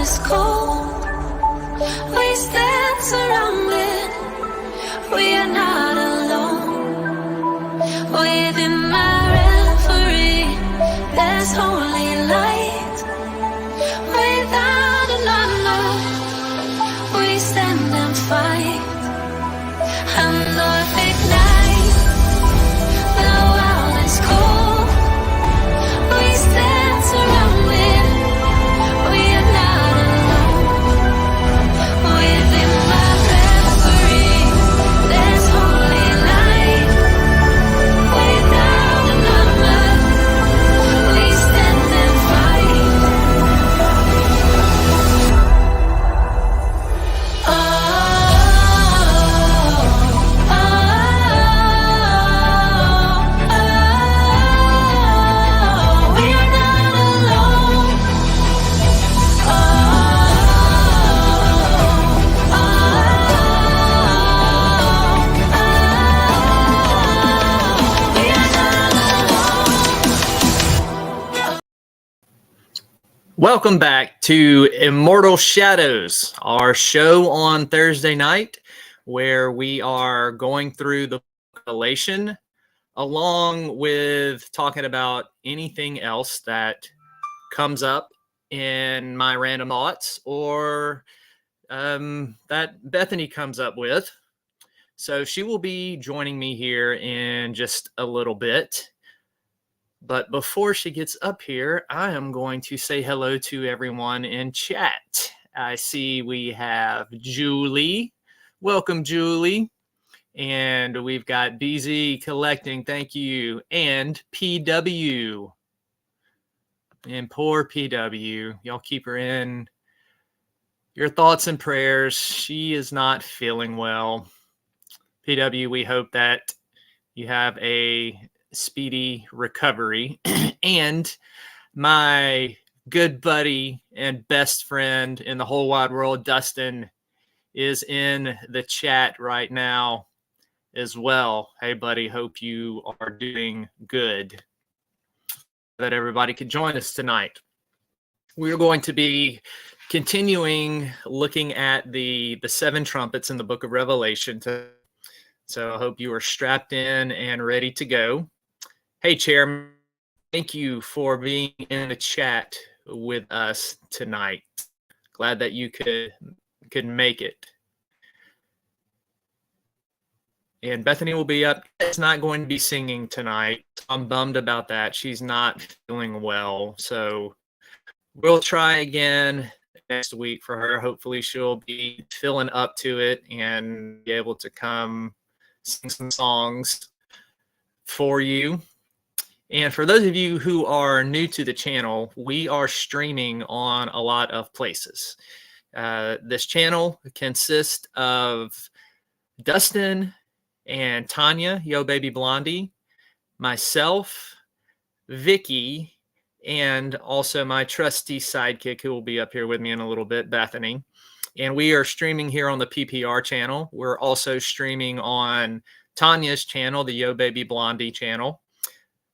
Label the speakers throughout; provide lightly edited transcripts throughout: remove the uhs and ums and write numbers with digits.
Speaker 1: is cold, we stand surrounded. We are not alone. Within my reverie, there's holy light. Without a number, we stand and fight. And north ignite. The world is cold. We stand surrounded. We are not alone. Within my reverie, there's holy light. Without a number, we stand and fight. Oh, oh, oh, we are not alone. Oh, we are not alone.
Speaker 2: Welcome back to Immortal Shadows, our show on Thursday night, where we are going through the Revelation, along with talking about anything else that comes up in my random thoughts or that Bethany comes up with. So she will be joining me here in just a little bit. But before she gets up here, I am going to say hello to everyone in chat. I see we have Julie. Welcome, Julie. And we've got BZ Collecting. Thank you. And PW. And poor PW. Y'all keep her in your thoughts and prayers. She is not feeling well. PW, we hope that you have a speedy recovery. And my good buddy and best friend in the whole wide world, Dustin, is in the chat right now as well. Hey, buddy, hope you are doing good. That everybody could join us tonight. We're going to be continuing looking at the seven trumpets in the book of Revelation. So I hope you are strapped in and ready to go. Hey, Chairman, thank you for being in the chat with us tonight. Glad that you could make it. And Bethany will be up. It's not going to be singing tonight. I'm bummed about that. She's not feeling well. So we'll try again next week for her. Hopefully she'll be feeling up to it and be able to come sing some songs for you. And for those of you who are new to the channel, we are streaming on a lot of places. This channel consists of Dustin and Tanya, Yo Baby Blondie, myself, Vickie, and also my trusty sidekick who will be up here with me in a little bit, Bethany. And we are streaming here on the PPR channel. We're also streaming on Tanya's channel, the Yo Baby Blondie channel.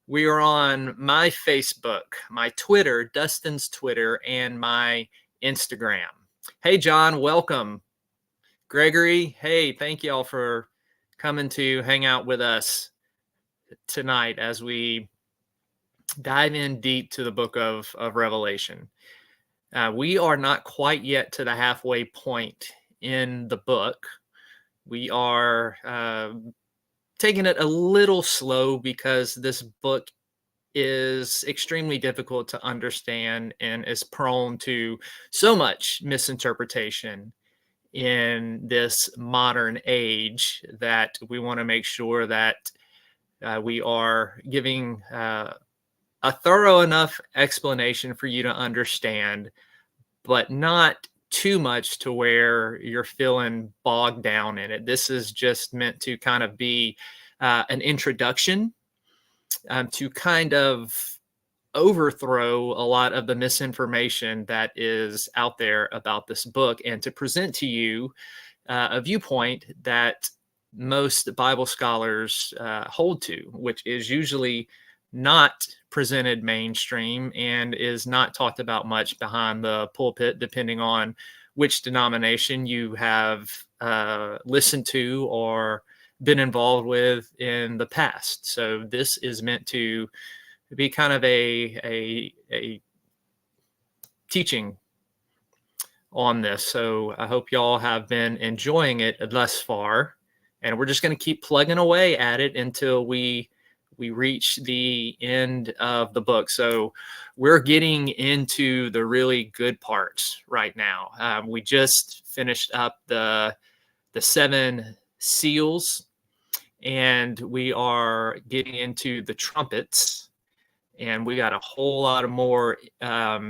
Speaker 2: We are on my Facebook, my Twitter, Dustin's Twitter, and my Instagram. Hey, John, welcome. Gregory, hey, thank y'all for coming to hang out with us tonight as we dive in deep to the book of Revelation. We are not quite yet to the halfway point in the book. We are taking it a little slow because this book is extremely difficult to understand and is prone to so much misinterpretation in this modern age that we want to make sure that we are giving a thorough enough explanation for you to understand, but not too much to where you're feeling bogged down in it. This is just meant to kind of be an introduction to kind of overthrow a lot of the misinformation that is out there about this book and to present to you a viewpoint that most Bible scholars hold to, which is usually not presented mainstream and is not talked about much behind the pulpit, depending on which denomination you have listened to or been involved with in the past. So this is meant to be kind of a teaching on this. So I hope y'all have been enjoying it thus far, and we're just going to keep plugging away at it until we reach the end of the book. So we're getting into the really good parts right now. We just finished up the 7 seals, and we are getting into the trumpets, and we got a whole lot of more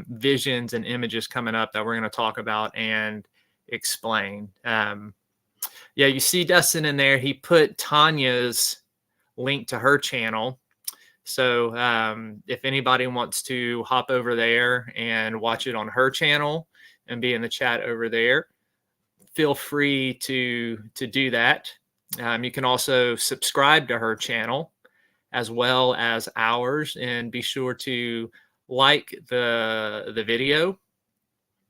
Speaker 2: visions and images coming up that we're going to talk about and explain. Yeah, you see Dustin in there. He put Tanya's link to her channel. So if anybody wants to hop over there and watch it on her channel and be in the chat over there, feel free to do that. You can also subscribe to her channel as well as ours, and be sure to like the video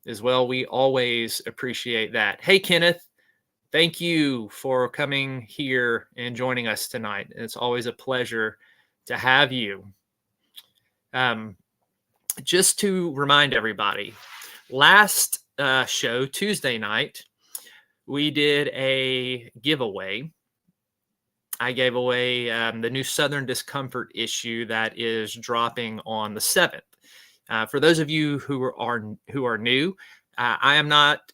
Speaker 2: as well. We always appreciate that. Hey, Kenneth, thank you for coming here and joining us tonight. It's always a pleasure to have you. Just to remind everybody, last show, Tuesday night, we did a giveaway. I gave away the new Southern Discomfort issue that is dropping on the 7th. For those of you who are new, I am not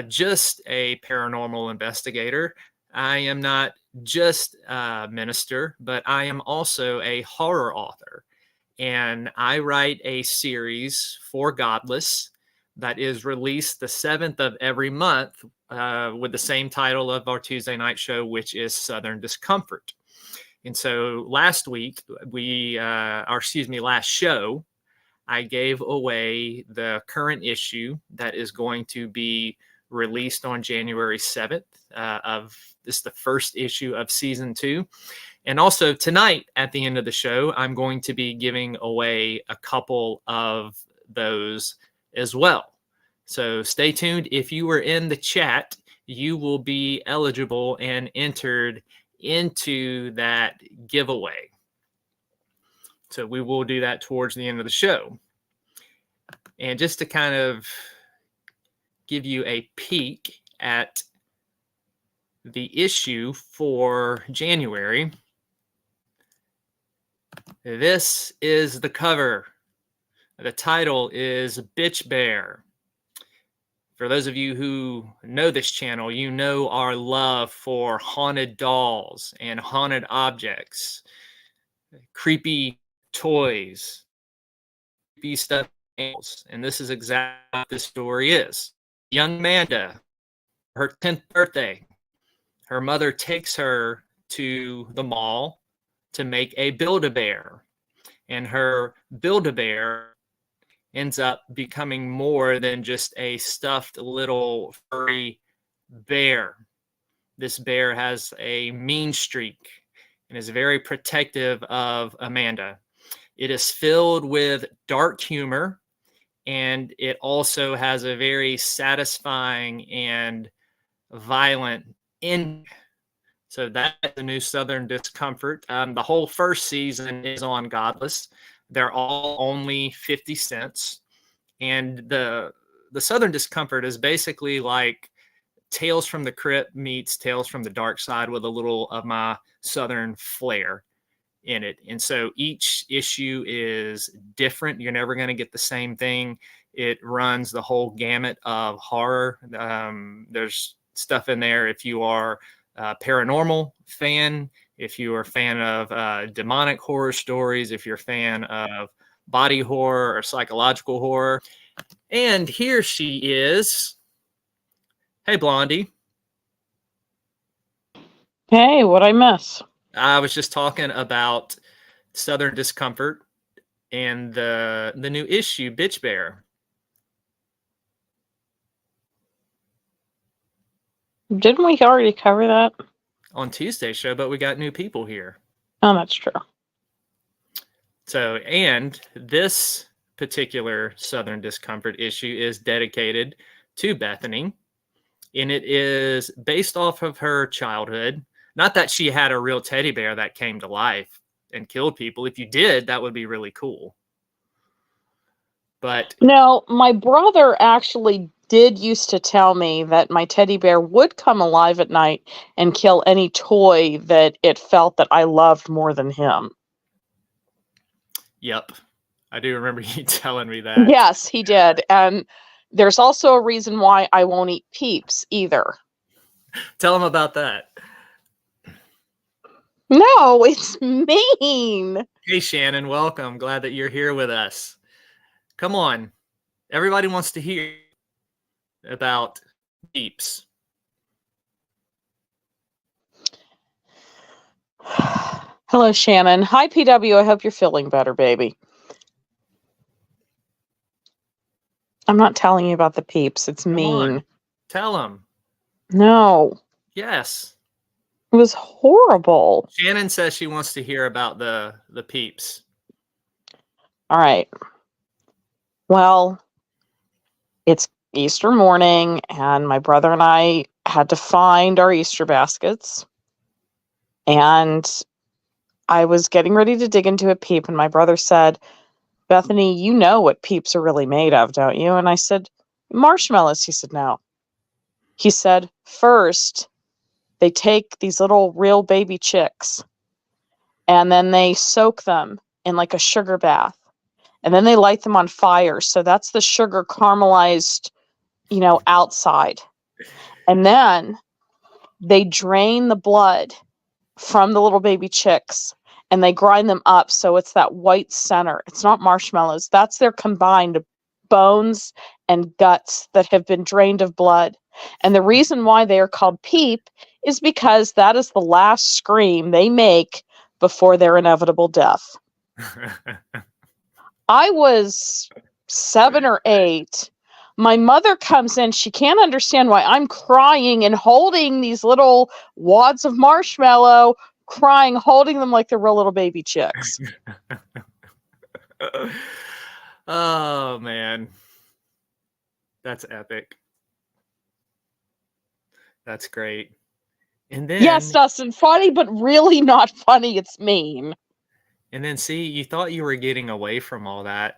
Speaker 2: just a paranormal investigator. I am not just a minister, but I am also a horror author. And I write a series for Godless that is released the 7th of every month with the same title of our Tuesday night show, which is Southern Discomfort. And so last week, last show, I gave away the current issue that is going to be released on January 7th of this, the first issue of season 2. And also tonight at the end of the show, I'm going to be giving away a couple of those as well. So stay tuned. If you were in the chat, you will be eligible and entered into that giveaway. So we will do that towards the end of the show. And just to kind of give you a peek at the issue for January, this is the cover. The title is Bitch Bear. For those of you who know this channel, you know our love for haunted dolls and haunted objects, creepy toys, creepy stuffed animals. And this is exactly what this story is. Young Amanda, her 10th birthday, her mother takes her to the mall to make a Build-A-Bear. And her Build-A-Bear ends up becoming more than just a stuffed little furry bear. This bear has a mean streak and is very protective of Amanda. It is filled with dark humor, and it also has a very satisfying and violent ending. So that's the new Southern Discomfort. The whole first season is on Godless. They're all only 50 cents. And the Southern Discomfort is basically like Tales from the Crypt meets Tales from the Dark Side with a little of my Southern flair in it. And so each issue is different. You're never going to get the same thing. It runs the whole gamut of horror. There's stuff in there if you are a paranormal fan, if you are a fan of demonic horror stories, if you're a fan of body horror or psychological horror. And here she is. Hey, Blondie.
Speaker 3: Hey, what'd I miss?
Speaker 2: I was just talking about Southern Discomfort and the new issue, Bitch Bear.
Speaker 3: Didn't we already cover that?
Speaker 2: On Tuesday's show, but we got new people here.
Speaker 3: Oh, that's true.
Speaker 2: So, and this particular Southern Discomfort issue is dedicated to Bethany, and it is based off of her childhood. Not that she had a real teddy bear that came to life and killed people. If you did, that would be really cool. But
Speaker 3: No, my brother actually did used to tell me that my teddy bear would come alive at night and kill any toy that it felt that I loved more than him.
Speaker 2: yep, I do remember you telling me that.
Speaker 3: Yes, he did. And there's also a reason why I won't eat Peeps either.
Speaker 2: Tell him about that.
Speaker 3: No, it's mean.
Speaker 2: Hey, Shannon, welcome. Glad that you're here with us. Come on. Everybody wants to hear about Peeps.
Speaker 3: Hello, Shannon. Hi, PW. I hope you're feeling better, baby. I'm not telling you about the Peeps. It's
Speaker 2: Come
Speaker 3: mean.
Speaker 2: on. Tell him.
Speaker 3: No,
Speaker 2: Yes.
Speaker 3: it was horrible.
Speaker 2: Shannon says she wants to hear about the Peeps.
Speaker 3: All right. Well, it's Easter morning, and my brother and I had to find our Easter baskets. And I was getting ready to dig into a Peep, and my brother said, Bethany, you know what Peeps are really made of, don't you? And I said, marshmallows. He said, no. He said, first, they take these little real baby chicks, and then they soak them in like a sugar bath. And then they light them on fire. So that's the sugar caramelized, outside. And then they drain the blood from the little baby chicks and they grind them up. So it's that white center. It's not marshmallows. That's their combined bones and guts that have been drained of blood. And the reason why they are called Peep is because that is the last scream they make before their inevitable death. I was 7 or 8. My mother comes in. She can't understand why I'm crying and holding these little wads of marshmallow, crying, holding them like they're real little baby chicks.
Speaker 2: Oh, man. That's epic. That's great. And then,
Speaker 3: Yes, Dustin, funny, but really not funny. It's mean.
Speaker 2: and then see, you thought you were getting away from all that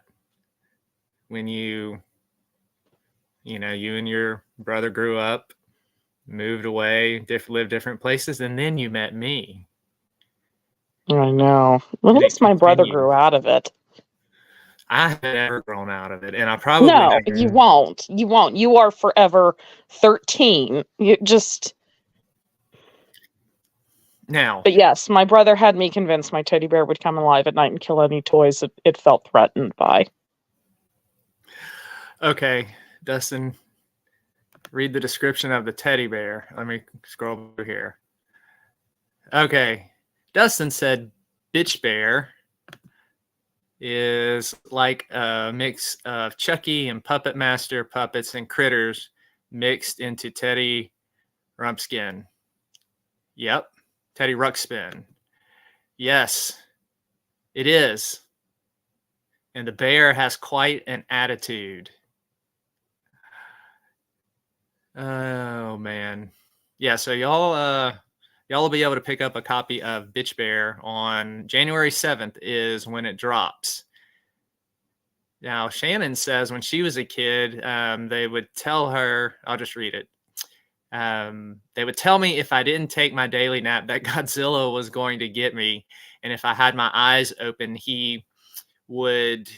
Speaker 2: when you and your brother grew up, moved away, lived different places, and then you met me.
Speaker 3: I know. Well,
Speaker 2: And
Speaker 3: at
Speaker 2: it
Speaker 3: least my brother
Speaker 2: continued.
Speaker 3: grew out of it.
Speaker 2: I haven't ever grown out of it, and I probably
Speaker 3: No,
Speaker 2: never.
Speaker 3: you won't. You won't. You are forever 13. You just...
Speaker 2: Now,
Speaker 3: But yes, my brother had me convinced my teddy bear would come alive at night and kill any toys that it felt threatened by.
Speaker 2: okay, Dustin, read the description of the teddy bear. Let me scroll over here. Okay, Dustin said bitch bear is like a mix of Chucky and Puppet Master puppets and critters mixed into Teddy Rumpskin. Yep, Teddy Ruxpin. Yes, it is. And the bear has quite an attitude. Oh, man. Yeah, so y'all will be able to pick up a copy of Bitch Bear on January 7th is when it drops. Now, Shannon says when she was a kid, they would tell her, I'll just read it. They would tell me if I didn't take my daily nap that Godzilla was going to get me. And if I had my eyes open, he would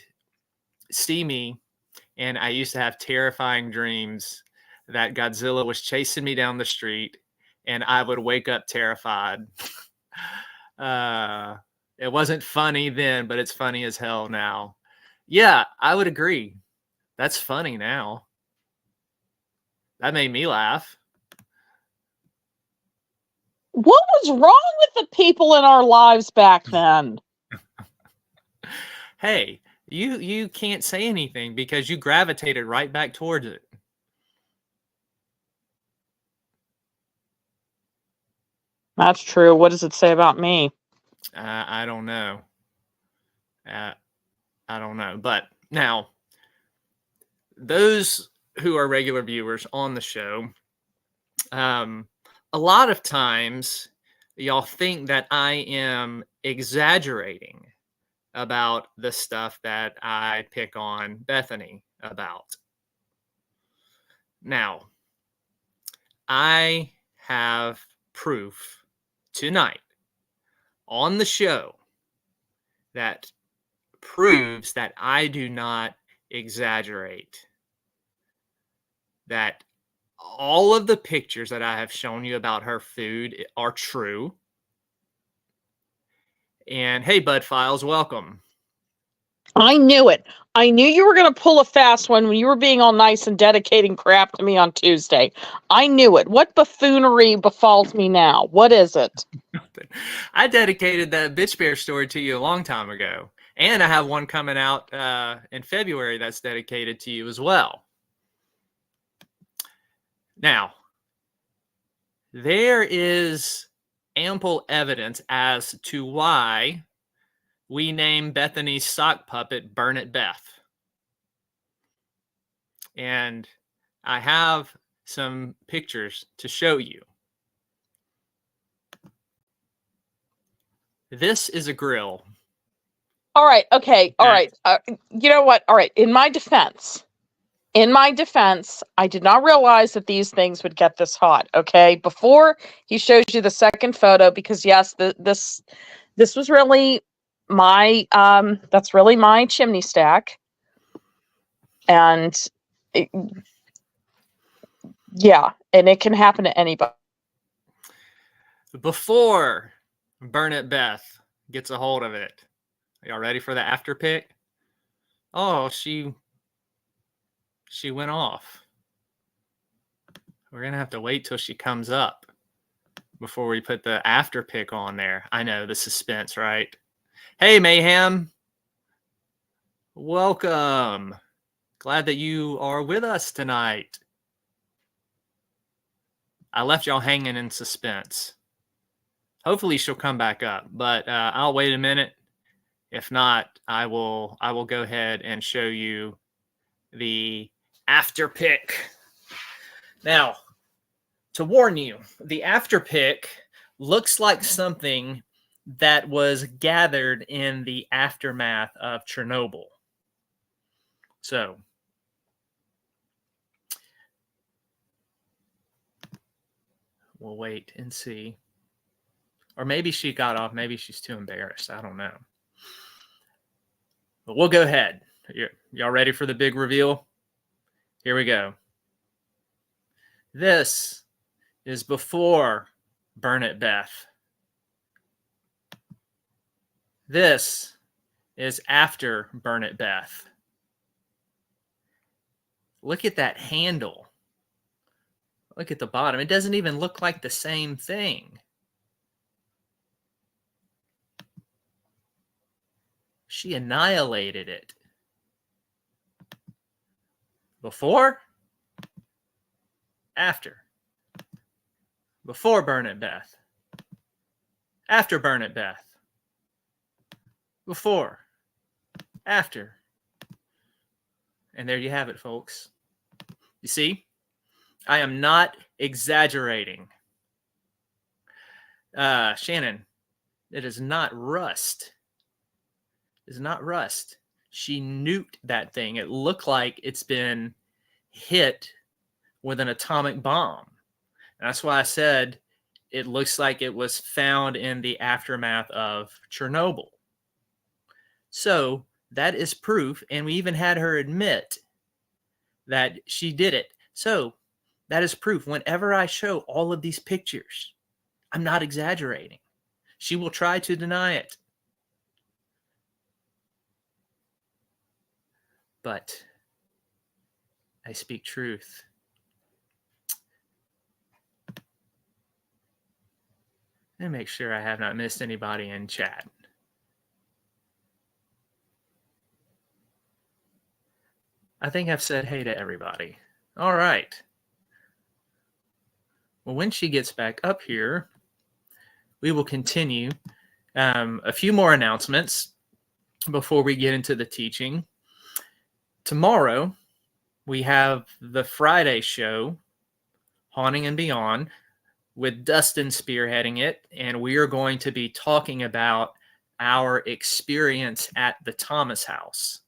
Speaker 2: see me. And I used to have terrifying dreams that Godzilla was chasing me down the street and I would wake up terrified. It wasn't funny then, but it's funny as hell now. Yeah, I would agree. That's funny now. That made me laugh.
Speaker 3: What was wrong with the people in our lives back then?
Speaker 2: Hey, you can't say anything because you gravitated right back towards it.
Speaker 3: That's true. What does it say about me?
Speaker 2: I don't know. I don't know. But now, those who are regular viewers on the show, a lot of times y'all think that I am exaggerating about the stuff that I pick on Bethany about. Now, I have proof tonight on the show that proves that I do not exaggerate. That all of the pictures that I have shown you about her food are true. And hey, Bud Files, welcome.
Speaker 3: I knew it. I knew you were going to pull a fast one when you were being all nice and dedicating crap to me on Tuesday. I knew it. What buffoonery befalls me now? What is it?
Speaker 2: I dedicated that bitch bear story to you a long time ago. And I have one coming out in February that's dedicated to you as well. Now, there is ample evidence as to why we named Bethany's sock puppet Burn It Beth. And I have some pictures to show you. This is a grill.
Speaker 3: All right. Okay. All right. You know what? All right. In my defense, I did not realize that these things would get this hot. Okay. Before he shows you the second photo, because yes, this was really my, that's really my chimney stack. And yeah, and it can happen to anybody.
Speaker 2: Before Burn It Beth gets a hold of it. Y'all ready for the after pic? Oh, she went off. We're going to have to wait till she comes up before we put the after pic on there. I know, the suspense, right? Hey, Mayhem. Welcome. Glad that you are with us tonight. I left y'all hanging in suspense. Hopefully she'll come back up, but I'll wait a minute. If not, I will go ahead and show you the after pic. Now, to warn you, the after pic looks like something that was gathered in the aftermath of Chernobyl. So, we'll wait and see. Or maybe she got off. Maybe she's too embarrassed. I don't know. But we'll go ahead. Y'all ready for the big reveal? Here we go. This is before Burn It Beth. This is after Burn It Beth. Look at that handle. Look at the bottom. It doesn't even look like the same thing. She annihilated it. Before, after. Before Burn It Beth. After Burn It Beth. Before, after. And there you have it, folks. You see, I am not exaggerating. Shannon, it is not rust. It is not rust. She nuked that thing. It looked like it's been hit with an atomic bomb. And that's why I said it looks like it was found in the aftermath of Chernobyl. So that is proof, and we even had her admit that she did it. So that is proof. Whenever I show all of these pictures, I'm not exaggerating. She will try to deny it. But I speak truth. And make sure I have not missed anybody in chat. I think I've said hey to everybody. All right. Well, when she gets back up here, we will continue. A few more announcements. before we get into the teaching. Tomorrow, we have the Friday show, Haunting and Beyond, with Dustin spearheading it. And we are going to be talking about our experience at the Thomas House.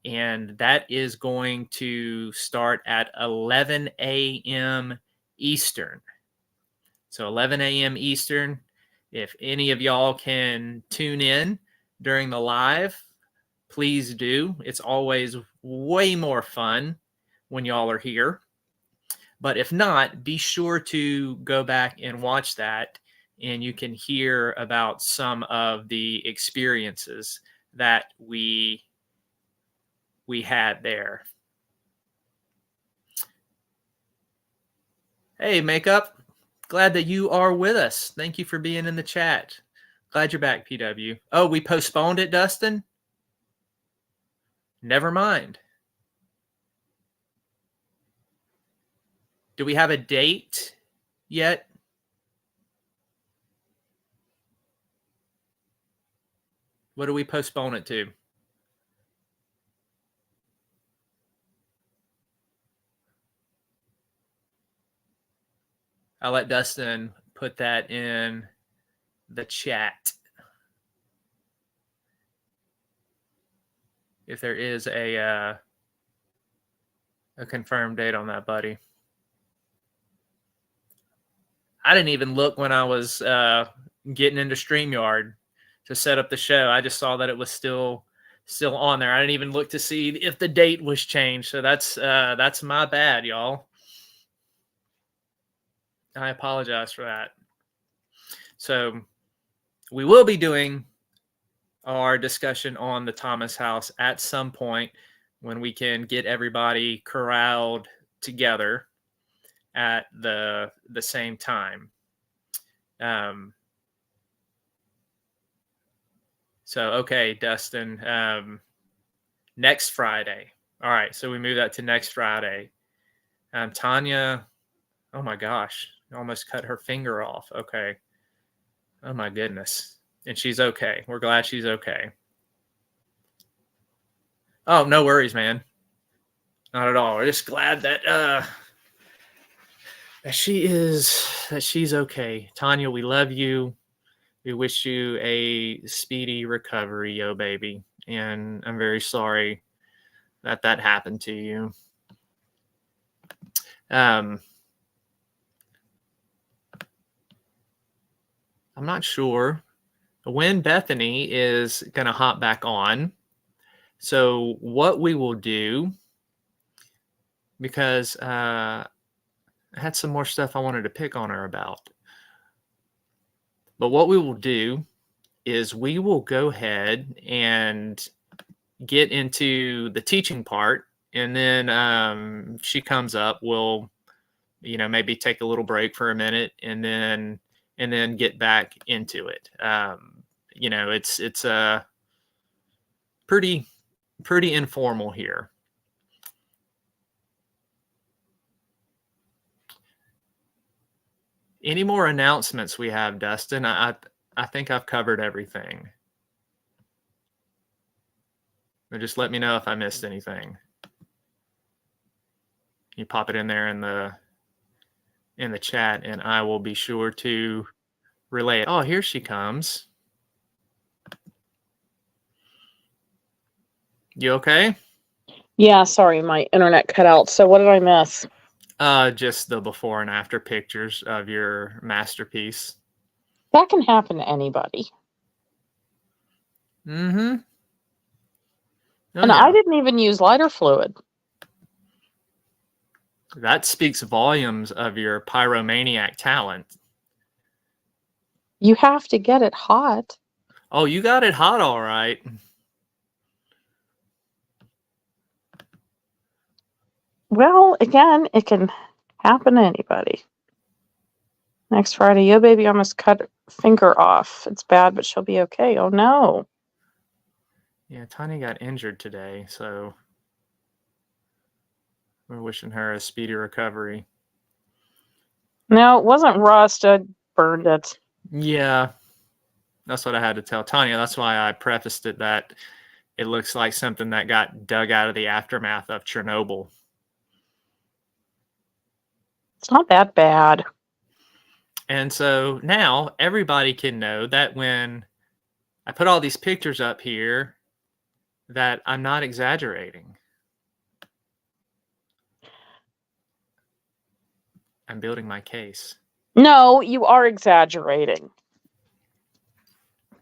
Speaker 2: And that is going to start at 11 a.m. Eastern. So 11 a.m. Eastern. If any of y'all can tune in during the live, please do. It's always way more fun when y'all are here. But if not, be sure to go back and watch that, and you can hear about some of the experiences that we had there. Hey, Makeup. Glad that you are with us. Thank you for being in the chat. Glad you're back, PW. Oh, we postponed it, Dustin? Never mind. Do we have a date yet? What do we postpone it to? I'll let Dustin put that in the chat. If there is a confirmed date on that, buddy. I didn't even look when I was getting into StreamYard to set up the show. I just saw that it was still on there. I didn't even look to see if the date was changed. So that's my bad, y'all. I apologize for that. So we will be doing our discussion on the Thomas House at some point when we can get everybody corralled together at the same time. So, okay, Dustin, next Friday. All right, so we move that to next Friday. Tanya, oh my gosh, almost cut her finger off. Okay. Oh my goodness. And she's okay. We're glad she's okay. Oh, no worries, man. Not at all. We're just glad that she's okay. Tanya, we love you. We wish you a speedy recovery, yo baby. And I'm very sorry that happened to you. I'm not sure when Bethany is going to hop back on. So what we will do, because I had some more stuff I wanted to pick on her about. But what we will do is we will go ahead and get into the teaching part. And then she comes up, we'll, maybe take a little break for a minute and then get back into it. It's pretty informal here. Any more announcements we have, Dustin? I think I've covered everything. Or just let me know if I missed anything. You pop it in there in the chat, and I will be sure to relay it. Oh, here she comes. You okay?
Speaker 3: Yeah, sorry, my internet cut out. So what did I miss?
Speaker 2: Just the before and after pictures of your masterpiece.
Speaker 3: That can happen to anybody.
Speaker 2: Mm-hmm. Oh,
Speaker 3: And
Speaker 2: yeah.
Speaker 3: I didn't even use lighter fluid.
Speaker 2: That speaks volumes of your pyromaniac talent.
Speaker 3: You have to get it hot.
Speaker 2: Oh, you got it hot, all right.
Speaker 3: Well, again, it can happen to anybody. Next Friday, yo baby almost cut her finger off. It's bad, but she'll be okay. Oh no.
Speaker 2: Yeah, Tanya got injured today, so we're wishing her a speedy recovery.
Speaker 3: No, it wasn't rust. I burned it.
Speaker 2: Yeah, that's what I had to tell Tanya. That's why I prefaced it that it looks like something that got dug out of the aftermath of Chernobyl.
Speaker 3: It's not that bad.
Speaker 2: And so now everybody can know that when I put all these pictures up here, that I'm not exaggerating. I'm building my case.
Speaker 3: No, you are exaggerating.
Speaker 2: Does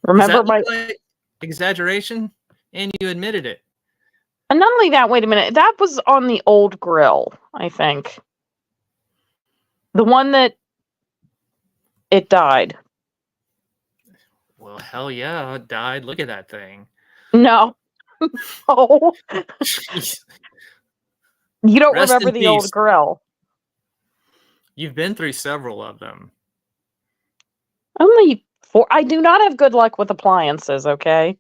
Speaker 3: Remember
Speaker 2: that
Speaker 3: my.
Speaker 2: look like exaggeration? And you admitted it.
Speaker 3: And not only that, wait a minute. That was on the old grill, I think. The one that it died.
Speaker 2: Well, hell yeah, it died. Look at that thing.
Speaker 3: No. Oh.
Speaker 2: Jeez.
Speaker 3: You don't
Speaker 2: Rest
Speaker 3: remember
Speaker 2: in
Speaker 3: the old
Speaker 2: peace.
Speaker 3: grill.
Speaker 2: You've been through several of them.
Speaker 3: Only 4. I do not have good luck with appliances, okay?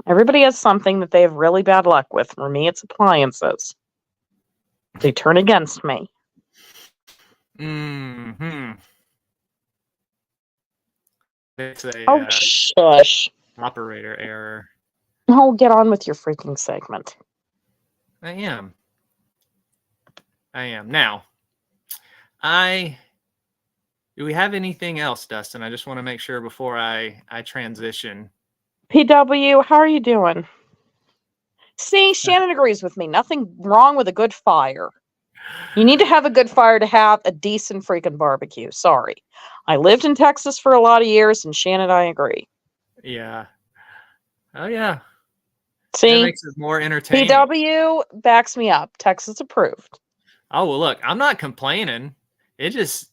Speaker 3: Everybody has something that they have really bad luck with. For me, it's appliances. They turn against me.
Speaker 2: Mm-hmm. It's a
Speaker 3: Oh, shush.
Speaker 2: operator error.
Speaker 3: Oh, get on with your freaking segment.
Speaker 2: I am. Now, do we have anything else, Dustin? I just want to make sure before I transition.
Speaker 3: PW, how are you doing? See, Shannon agrees with me. Nothing wrong with a good fire. You need to have a good fire to have a decent freaking barbecue. Sorry. I lived in Texas for a lot of years, and Shannon, I agree.
Speaker 2: Yeah. Oh, yeah. That
Speaker 3: See,
Speaker 2: makes it more entertaining.
Speaker 3: PW backs me up. Texas approved.
Speaker 2: Oh, well, look, I'm not complaining. It just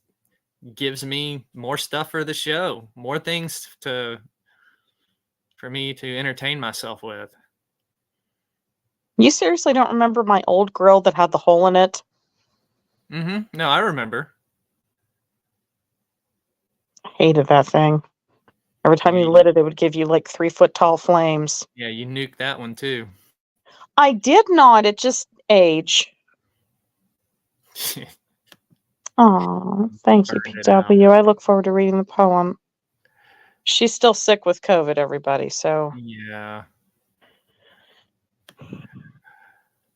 Speaker 2: gives me more stuff for the show, more things for me to entertain myself with.
Speaker 3: You seriously don't remember my old grill that had the hole in it?
Speaker 2: Mm-hmm. No, I remember.
Speaker 3: I hated that thing. Every time you
Speaker 2: Yeah.
Speaker 3: lit it, it would give you like 3-foot tall flames.
Speaker 2: Yeah, you nuked that one too.
Speaker 3: I did not. It just age. Oh, thank you,
Speaker 2: Burned it out.
Speaker 3: PW. I look forward to reading the poem. She's still sick with COVID, everybody. So
Speaker 2: Yeah.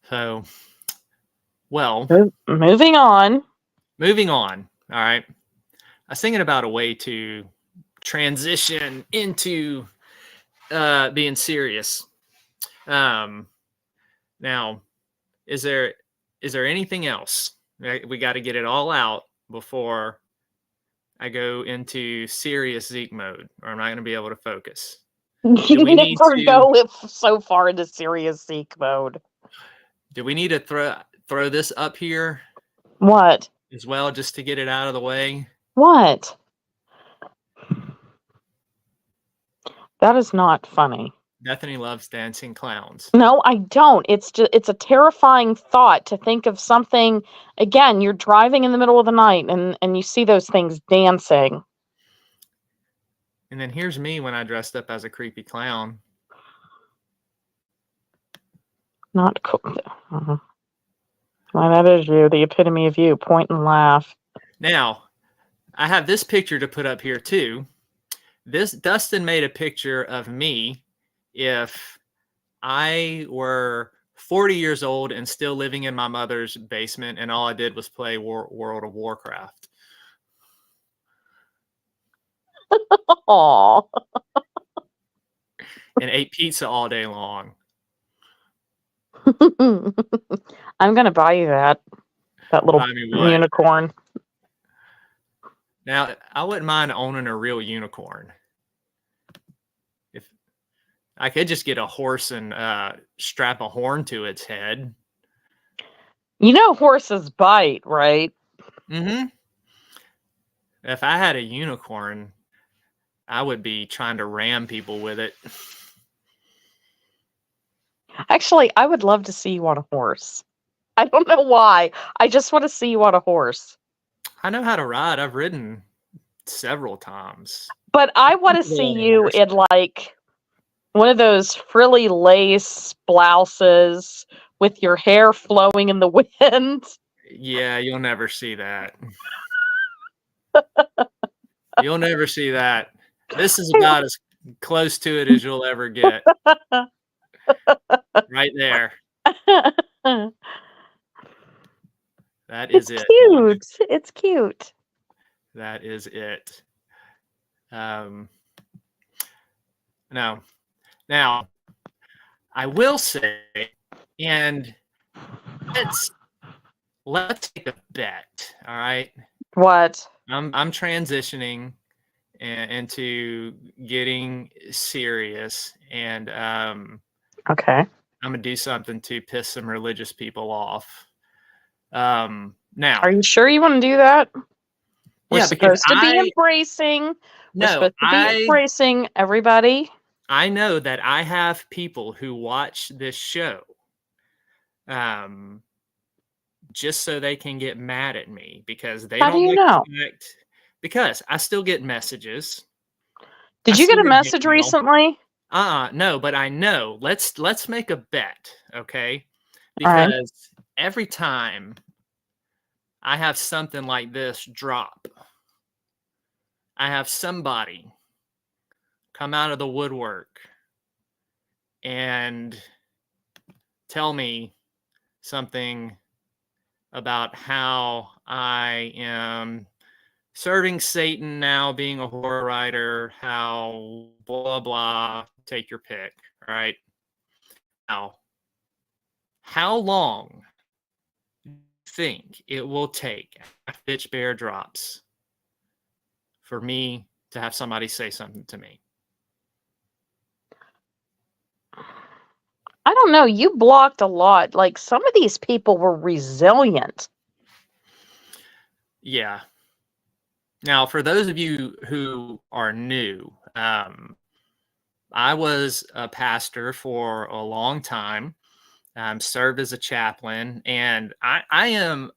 Speaker 2: So, well,
Speaker 3: moving on.
Speaker 2: moving on. All right. I was thinking about a way to transition into being serious. Now, is there anything else? We got to get it all out before I go into serious Zeke mode, or I'm not going to be able to focus.
Speaker 3: You
Speaker 2: we need
Speaker 3: never
Speaker 2: to-
Speaker 3: go so far into serious Zeke mode.
Speaker 2: Do we need to throw this up here
Speaker 3: What?
Speaker 2: as well, just to get it out of the way?
Speaker 3: What? That is not funny.
Speaker 2: Bethany loves dancing clowns.
Speaker 3: No, I don't. It's a terrifying thought to think of something. Again, you're driving in the middle of the night and you see those things dancing.
Speaker 2: And then here's me when I dressed up as a creepy clown.
Speaker 3: Not cool. Well, that is you, the epitome of you. Point and laugh.
Speaker 2: Now, I have this picture to put up here too. Dustin made a picture of me if I were 40 years old and still living in my mother's basement, and all I did was play World of Warcraft.
Speaker 3: Aww.
Speaker 2: And ate pizza all day long.
Speaker 3: I'm gonna buy you that little
Speaker 2: Buy me what?
Speaker 3: unicorn.
Speaker 2: Now, I wouldn't mind owning a real unicorn. If I could just get a horse and strap a horn to its head.
Speaker 3: You know horses bite, right?
Speaker 2: Mm-hmm. If I had a unicorn, I would be trying to ram people with it.
Speaker 3: Actually, I would love to see you on a horse. I don't know why. I just want to see you on a horse.
Speaker 2: I know how to ride. I've ridden several times.
Speaker 3: But I want to see you in like one of those frilly lace blouses with your hair flowing in the wind.
Speaker 2: Yeah, you'll never see that. You'll never see that. This is about close to it as you'll ever get. Right there. That is
Speaker 3: It's
Speaker 2: it.
Speaker 3: cute. It's cute.
Speaker 2: That is it. No. Now, I will say, and let's take a bet. All right.
Speaker 3: What?
Speaker 2: I'm transitioning into getting serious, and
Speaker 3: Okay.
Speaker 2: I'm gonna do something to piss some religious people off. Now,
Speaker 3: Are you sure you want to do that? We're
Speaker 2: yeah, because
Speaker 3: supposed to be embracing. We're
Speaker 2: no,
Speaker 3: supposed to be embracing everybody.
Speaker 2: I know that I have people who watch this show, just so they can get mad at me because they
Speaker 3: How do
Speaker 2: don't
Speaker 3: you
Speaker 2: like
Speaker 3: know?
Speaker 2: the fact, because I still get messages.
Speaker 3: Did
Speaker 2: I
Speaker 3: you
Speaker 2: still
Speaker 3: get a
Speaker 2: get hate
Speaker 3: message
Speaker 2: mail.
Speaker 3: recently?
Speaker 2: No, but I know. Let's make a bet, okay?
Speaker 3: All right.
Speaker 2: Because every time I have something like this drop, I have somebody come out of the woodwork and tell me something about how I am serving Satan now, being a horror writer, how blah blah, take your pick, right? Now, how long do you think it will take after Bitch Bear drops for me to have somebody say something to me?
Speaker 3: I don't know. You blocked a lot. Like some of these people were resilient.
Speaker 2: Yeah. Now, for those of you who are new, I was a pastor for a long time, served as a chaplain, and I am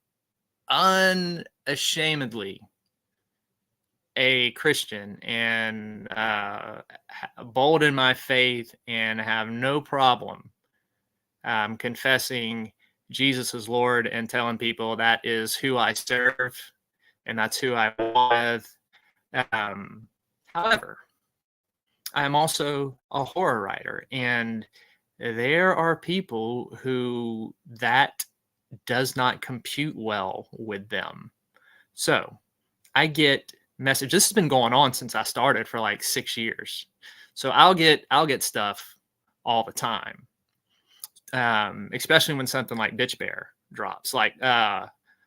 Speaker 2: unashamedly a Christian and bold in my faith and have no problem confessing Jesus is Lord and telling people that is who I serve and that's who I walk with. However, I am also a horror writer, and there are people who that does not compute well with them. So I get message. This has been going on since I started for like 6 years. So I'll get stuff all the time. Especially when something like Bitch Bear drops. Like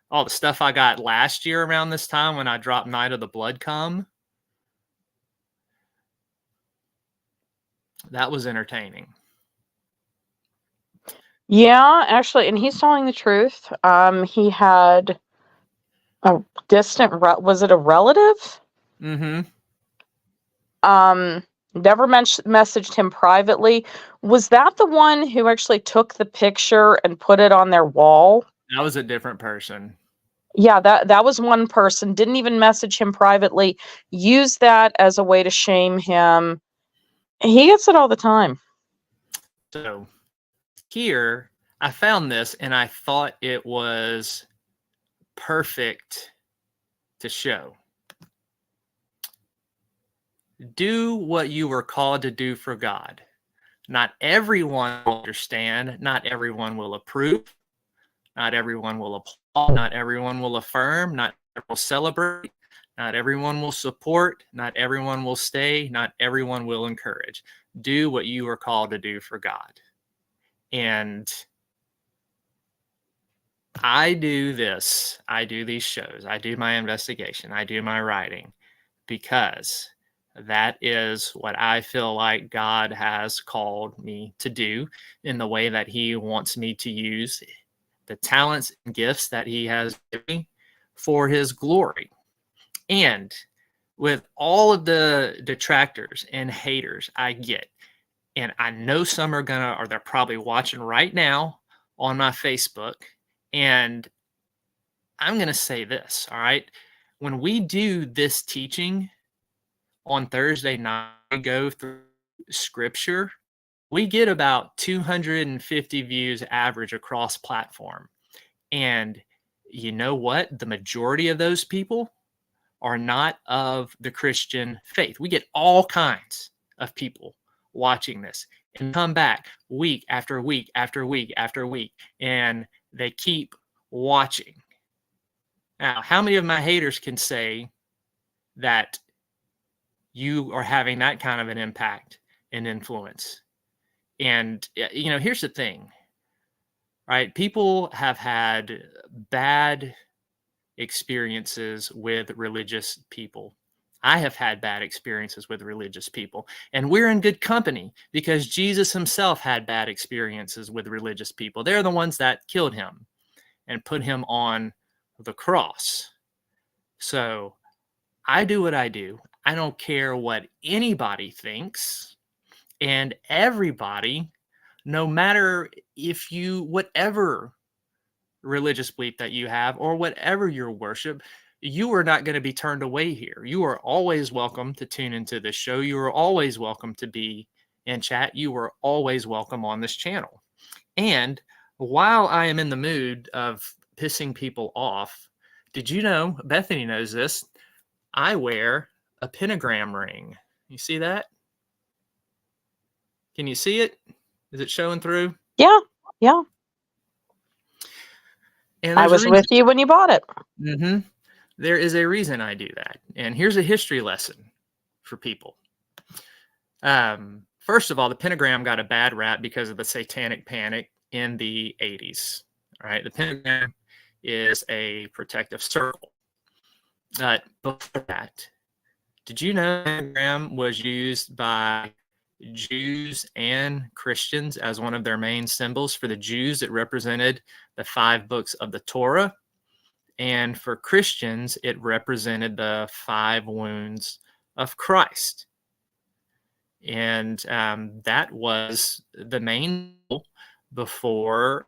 Speaker 2: all the stuff I got last year around this time when I dropped Night of the Blood Come. That was entertaining.
Speaker 3: Yeah, actually, and he's telling the truth. He had a was it a relative?
Speaker 2: Mm-hmm.
Speaker 3: Never messaged him privately. Was that the one who actually took the picture and put it on their wall?
Speaker 2: That was a different person.
Speaker 3: Yeah, that was one person. Didn't even message him privately. Used that as a way to shame him. He gets it all the time.
Speaker 2: So here, I found this and I thought it was perfect to show. Do what you were called to do for God. Not everyone will understand. Not everyone will approve. Not everyone will applaud. Not everyone will affirm. Not everyone will celebrate. Not everyone will support. Not everyone will stay. Not everyone will encourage. Do what you are called to do for God. And I do this. I do these shows. I do my investigation. I do my writing because that is what I feel like God has called me to do in the way that He wants me to use the talents and gifts that He has given me for His glory. And with all of the detractors and haters I get, and I know some are or they're probably watching right now on my Facebook, and I'm going to say this, all right? When we do this teaching on Thursday night, we go through scripture, we get about 250 views average across platform. And you know what? The majority of those people are not of the Christian faith. We get all kinds of people watching this and come back week after week after week after week, and they keep watching. Now, how many of my haters can say that you are having that kind of an impact and influence? And, here's the thing, right? People have had bad experiences with religious people. I have had bad experiences with religious people, and we're in good company because Jesus himself had bad experiences with religious people. They're the ones that killed him and put him on the cross. So I do what I do. I don't care what anybody thinks. And everybody, no matter whatever religious belief that you have or whatever your worship, you are not going to be turned away here. You are always welcome to tune into this show. You are always welcome to be in chat. You are always welcome on this channel. And while I am in the mood of pissing people off, did you know, Bethany knows this, I wear a pentagram ring. You see that? Can you see it? Is it showing through?
Speaker 3: Yeah. Yeah.
Speaker 2: And
Speaker 3: I was with you when you bought it.
Speaker 2: Mm-hmm. There is a reason I do that. And here's a history lesson for people. First of all, the pentagram got a bad rap because of the satanic panic in the 80s. All right. The pentagram is a protective circle. But before that, did you know the pentagram was used by Jews and Christians as one of their main symbols? For the Jews, it represented the 5 books of the Torah. And for Christians, it represented the 5 wounds of Christ. And that was the main goal before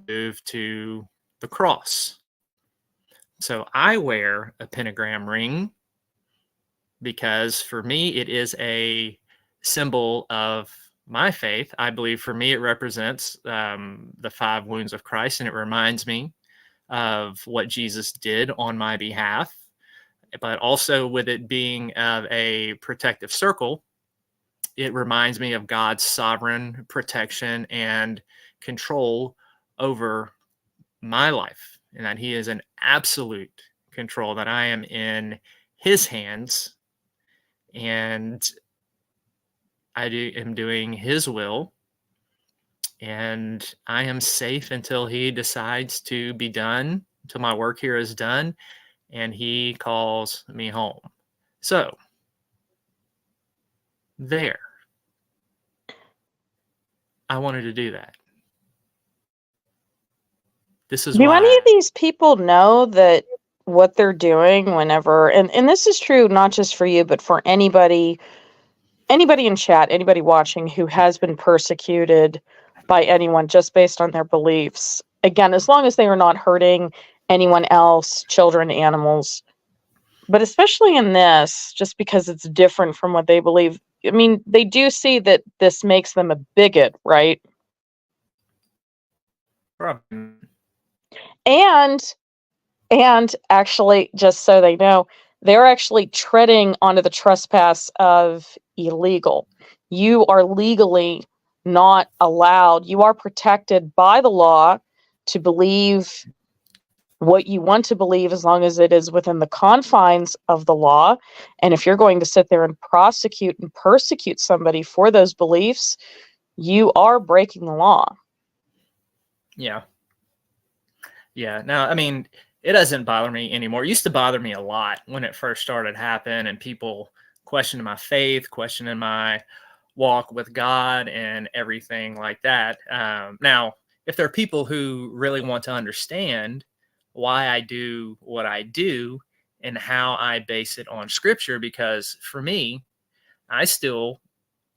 Speaker 2: move to the cross. So I wear a pentagram ring because for me, it is a symbol of my faith. I believe for me, it represents the 5 wounds of Christ, and it reminds me of what Jesus did on my behalf. But also with it being of a protective circle, it reminds me of God's sovereign protection and control over my life, and that he is in absolute control, that I am in his hands, and I am doing his will, and I am safe until he decides to be done, until my work here is done, and he calls me home. So, there. I wanted to do that. This is
Speaker 3: Do
Speaker 2: why.
Speaker 3: any of these people know that what they're doing whenever, and this is true not just for you, but for anybody in chat, anybody watching who has been persecuted by anyone just based on their beliefs. Again, as long as they are not hurting anyone else, children, animals, but especially in this, just because it's different from what they believe. I mean, they do see that this makes them a bigot, right?
Speaker 2: Probably.
Speaker 3: And actually, just so they know, they're actually treading onto the trespass of illegal. You are legally not allowed. You are protected by the law to believe what you want to believe as long as it is within the confines of the law. And if you're going to sit there and prosecute and persecute somebody for those beliefs, you are breaking the law.
Speaker 2: Yeah. Yeah. Now, I mean, it doesn't bother me anymore. It used to bother me a lot when it first started happening, and people questioning my faith, questioning my walk with God and everything like that. Now, if there are people who really want to understand why I do what I do and how I base it on scripture, because for me, I still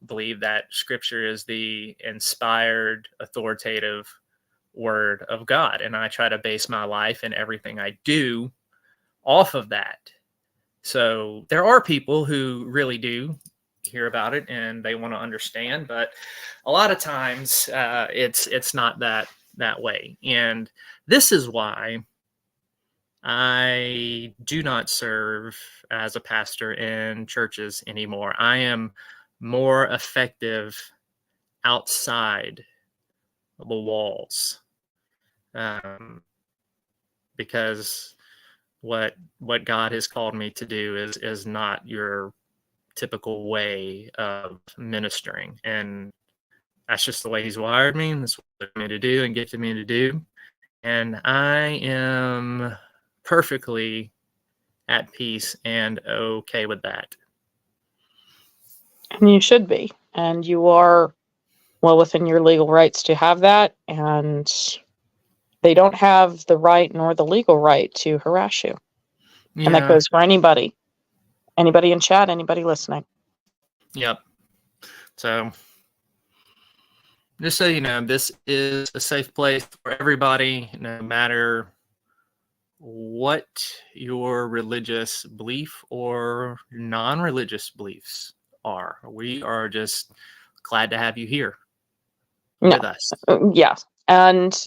Speaker 2: believe that scripture is the inspired, authoritative word of God. And I try to base my life and everything I do off of that. So there are people who really do hear about it and they want to understand, but a lot of times it's not that way. And this is why I do not serve as a pastor in churches anymore. I am more effective outside the walls, because what God has called me to do is not your typical way of ministering, and that's just the way He's wired me, and that's what He wanted me to do and gifted me to do, and I am perfectly at peace and okay with that.
Speaker 3: And you should be. And you are well within your legal rights to have that. And they don't have the right nor the legal right to harass you. And that
Speaker 2: Yeah.
Speaker 3: goes for anybody. Anybody in chat, anybody listening.
Speaker 2: Yep. So just so you know, this is a safe place for everybody, no matter what your religious belief or non-religious beliefs are. We are just glad to have you here
Speaker 3: No.
Speaker 2: with us.
Speaker 3: Yeah. And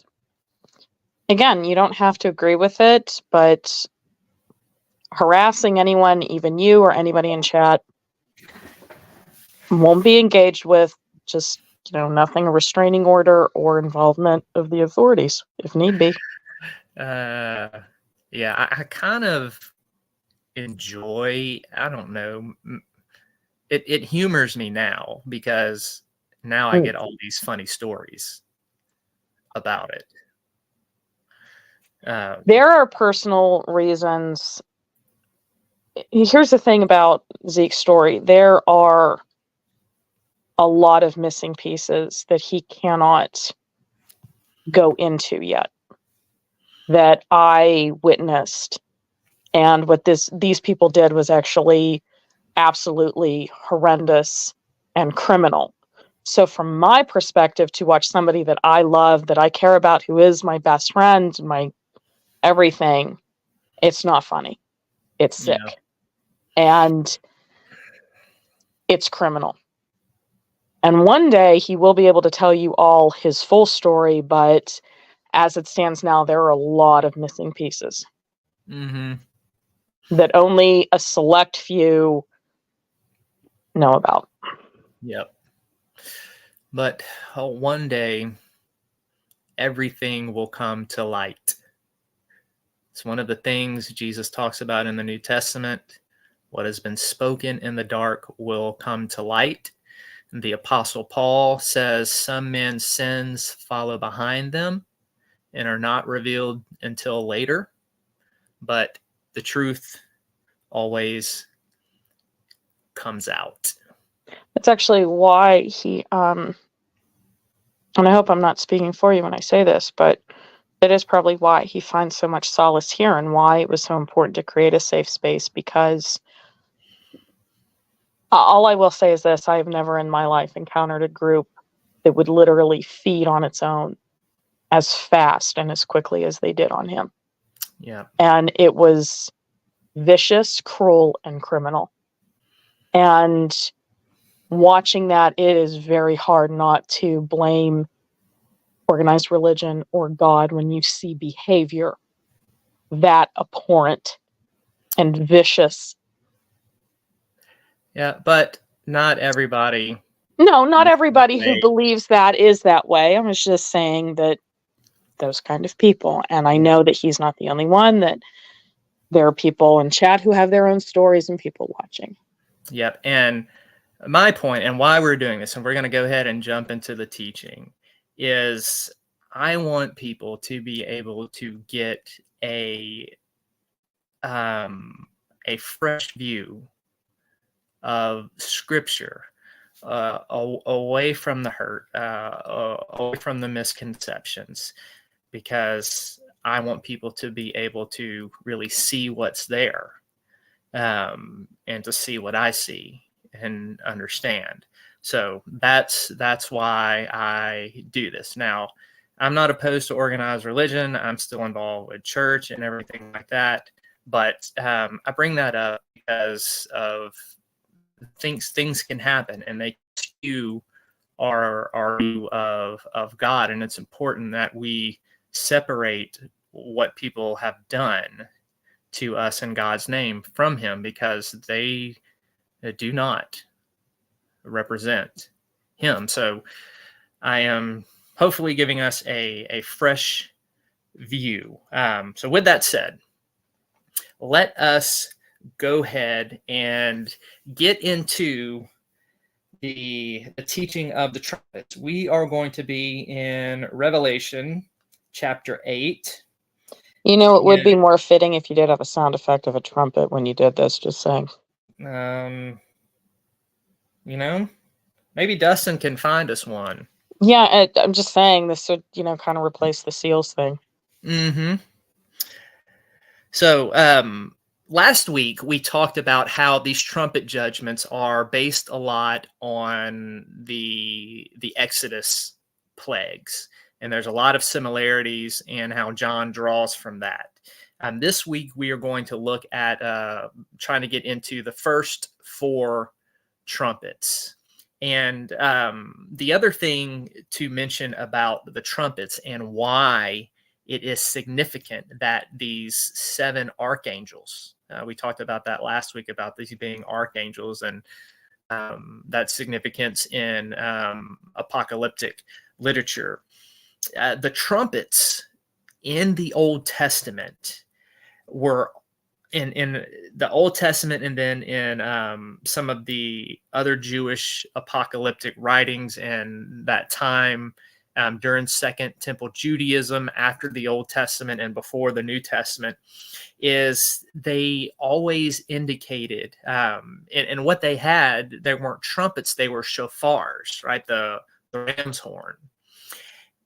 Speaker 3: again, you don't have to agree with it, but harassing anyone, even you or anybody in chat, won't be engaged with. Just, nothing, a restraining order or involvement of the authorities if need be.
Speaker 2: Yeah, I kind of enjoy, I don't know, it humors me now because now I get all these funny stories about it.
Speaker 3: There are personal reasons. Here's the thing about Zeke's story. There are a lot of missing pieces that he cannot go into yet that I witnessed. And what these people did was actually absolutely horrendous and criminal. So from my perspective, to watch somebody that I love, that I care about, who is my best friend, my everything, it's not funny. It's sick.
Speaker 2: Yeah.
Speaker 3: And it's criminal. And one day he will be able to tell you all his full story, but as it stands now, there are a lot of missing pieces that only a select few know about.
Speaker 2: Yep. But one day, everything will come to light. It's one of the things Jesus talks about in the New Testament. What has been spoken in the dark will come to light. The Apostle Paul says some men's sins follow behind them and are not revealed until later, but the truth always comes out.
Speaker 3: That's actually why he, and I hope I'm not speaking for you when I say this, but that is probably why he finds so much solace here and why it was so important to create a safe space, because all I will say is this: I have never in my life encountered a group that would literally feed on its own as fast and as quickly as they did on him.
Speaker 2: Yeah.
Speaker 3: And it was vicious, cruel, and criminal. And watching that, it is very hard not to blame organized religion or God when you see behavior that abhorrent and vicious.
Speaker 2: Yeah, but not everybody.
Speaker 3: No, not everybody who believes that is that way. I was just saying that those kind of people, and I know that he's not the only one, that there are people in chat who have their own stories and people watching.
Speaker 2: Yep. And my point and why we're doing this, and we're going to go ahead and jump into the teaching, is I want people to be able to get a fresh view of Scripture, away from the hurt, away from the misconceptions, because I want people to be able to really see what's there, and to see what I see and understand. So that's why I do this. Now, I'm not opposed to organized religion. I'm still involved with church and everything like that. But I bring that up because of things can happen, and they skew our view of God. And it's important that we separate what people have done to us in God's name from Him, because they do not represent him. So I am hopefully giving us a fresh view. So with that said, let us go ahead and get into the teaching of the trumpets. We are going to be in Revelation chapter 8.
Speaker 3: You know, it would
Speaker 2: Yeah.
Speaker 3: be more fitting if you did have a sound effect of a trumpet when you did this, just saying.
Speaker 2: You know, maybe Dustin can find us one.
Speaker 3: Yeah, I'm just saying this would, kind of replace the seals thing.
Speaker 2: Mm-hmm. So, last week we talked about how these trumpet judgments are based a lot on the Exodus plagues, and there's a lot of similarities in how John draws from that. This week we are going to look at trying to get into the first 4 trumpets. And the other thing to mention about the trumpets and why it is significant that these 7 archangels, we talked about that last week, about these being archangels, and that significance in apocalyptic literature. The trumpets in the Old Testament were in the Old Testament, and then in some of the other Jewish apocalyptic writings in that time, during Second Temple Judaism, after the Old Testament and before the New Testament, is they always indicated, and what they had, they weren't trumpets, they were shofars, right? The ram's horn.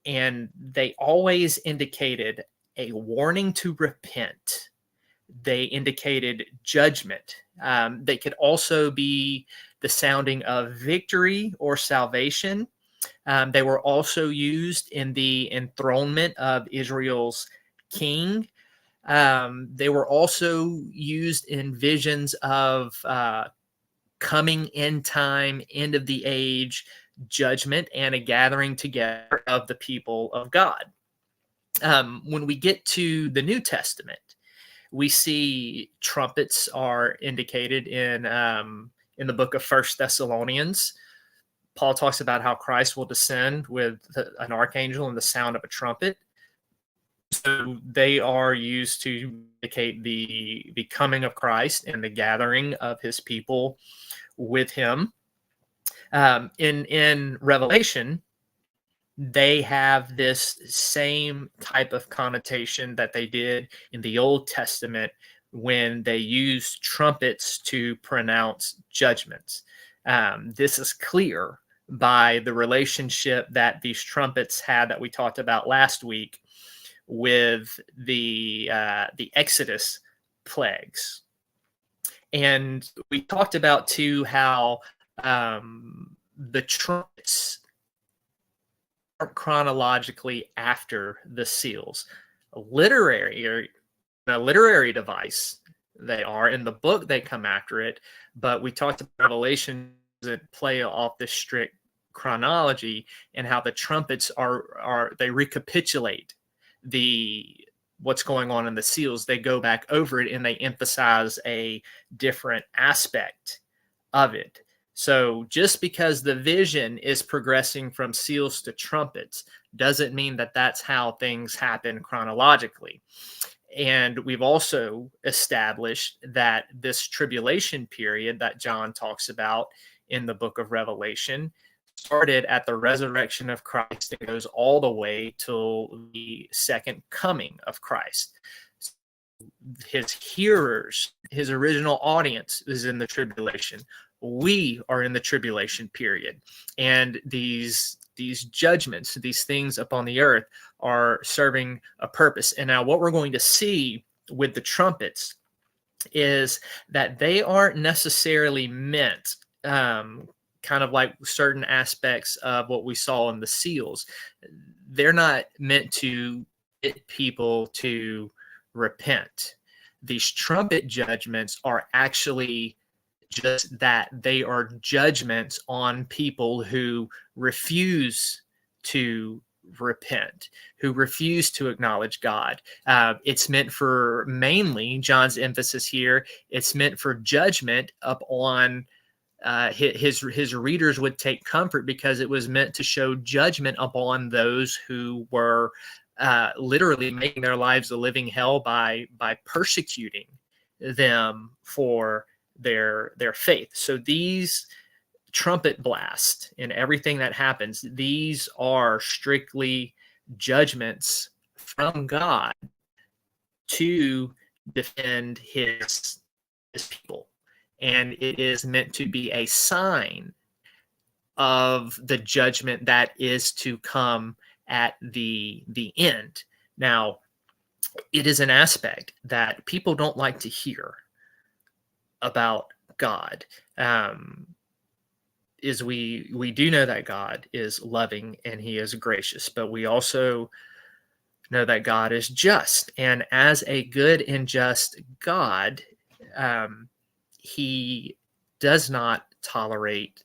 Speaker 2: And they always indicated a warning to repent. They indicated judgment. They could also be the sounding of victory or salvation. They were also used in the enthronement of Israel's king. They were also used in visions of coming end time, end of the age, judgment, and a gathering together of the people of God. When we get to the New Testament, we see trumpets are indicated in the book of First Thessalonians. Paul talks about how Christ will descend with an archangel and the sound of a trumpet. So they are used to indicate the coming of Christ and the gathering of his people with him. In Revelation, they have this same type of connotation that they did in the Old Testament when they used trumpets to pronounce judgments. This is clear by the relationship that these trumpets had that we talked about last week with the Exodus plagues. And we talked about too how the trumpets aren't chronologically after the seals. A literary device, they are. In the book, they come after it, but we talked about Revelation that play off this strict chronology, and how the trumpets they recapitulate what's going on in the seals. They go back over it and they emphasize a different aspect of it. So just because the vision is progressing from seals to trumpets doesn't mean that that's how things happen chronologically. And we've also established that this tribulation period that John talks about in the book of Revelation started at the resurrection of Christ and goes all the way till the second coming of Christ. His hearers, his original audience, is in the tribulation. We are in the tribulation period, and these judgments, these things upon the earth, are serving a purpose. And now what we're going to see with the trumpets is that they aren't necessarily meant, kind of like certain aspects of what we saw in the seals. They're not meant to get people to repent. These trumpet judgments are actually just that. They are judgments on people who refuse to repent, who refuse to acknowledge God. It's meant for, mainly, John's emphasis here, it's meant for judgment upon his readers would take comfort, because it was meant to show judgment upon those who were literally making their lives a living hell by persecuting them for their faith. So these trumpet blast and everything that happens, these are strictly judgments from God to defend his people. And it is meant to be a sign of the judgment that is to come at the end. Now, it is an aspect that people don't like to hear about God. Is we do know that God is loving and he is gracious, but we also know that God is just. And as a good and just God, he does not tolerate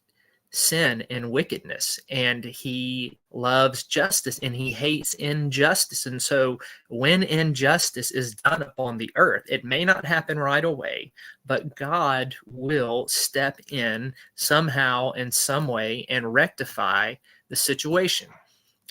Speaker 2: sin and wickedness, and he loves justice and he hates injustice. And so when injustice is done upon the earth, it may not happen right away, but God will step in somehow, in some way, and rectify the situation.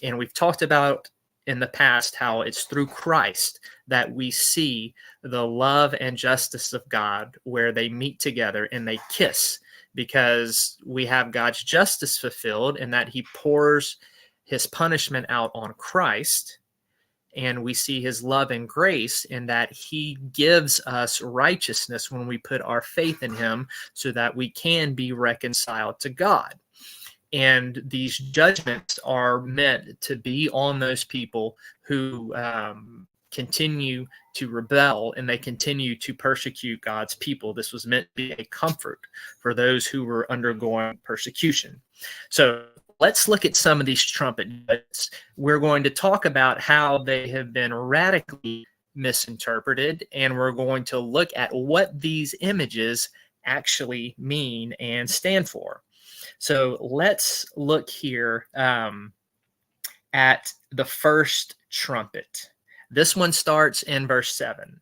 Speaker 2: And we've talked about in the past how it's through Christ that we see the love and justice of God, where they meet together and they kiss, because we have God's justice fulfilled in that he pours his punishment out on Christ. And we see his love and grace in that he gives us righteousness when we put our faith in him, so that we can be reconciled to God. And these judgments are meant to be on those people who continue to rebel and they continue to persecute God's people. This was meant to be a comfort for those who were undergoing persecution. So let's look at some of these trumpet judgments. We're going to talk about how they have been radically misinterpreted, and we're going to look at what these images actually mean and stand for. So let's look here at the first trumpet. This one starts in verse 7.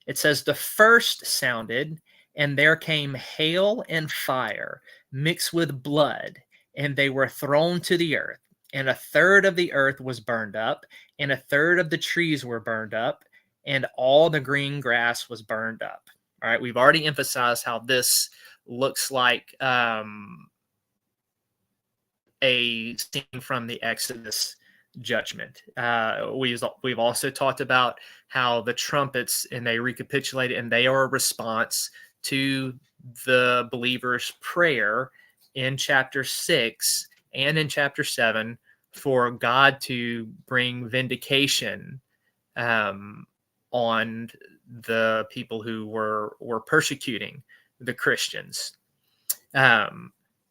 Speaker 2: It says, "The first sounded, and there came hail and fire mixed with blood, and they were thrown to the earth. And a third of the earth was burned up, and a third of the trees were burned up, and all the green grass was burned up." All right, we've already emphasized how this looks like a scene from the Exodus judgment. We've also talked about how the trumpets, and they recapitulate it, and they are a response to the believer's prayer in chapter 6 and in chapter 7 for God to bring vindication on the people who were persecuting the Christians.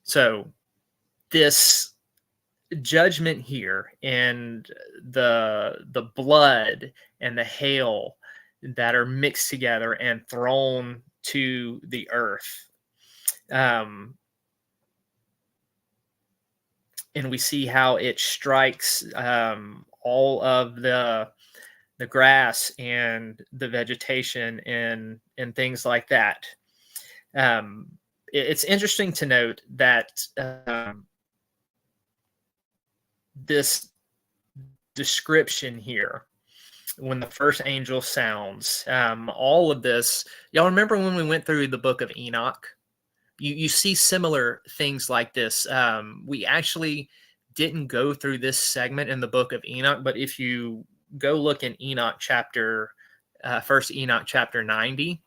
Speaker 2: So this judgment here, and the blood and the hail that are mixed together and thrown to the earth, and we see how it strikes all of the grass and the vegetation and things like that. It's interesting to note that this description here, when the first angel sounds, all of this, y'all remember when we went through the book of Enoch? You see similar things like this. We actually didn't go through this segment in the book of Enoch, but if you go look in Enoch first Enoch chapter 90,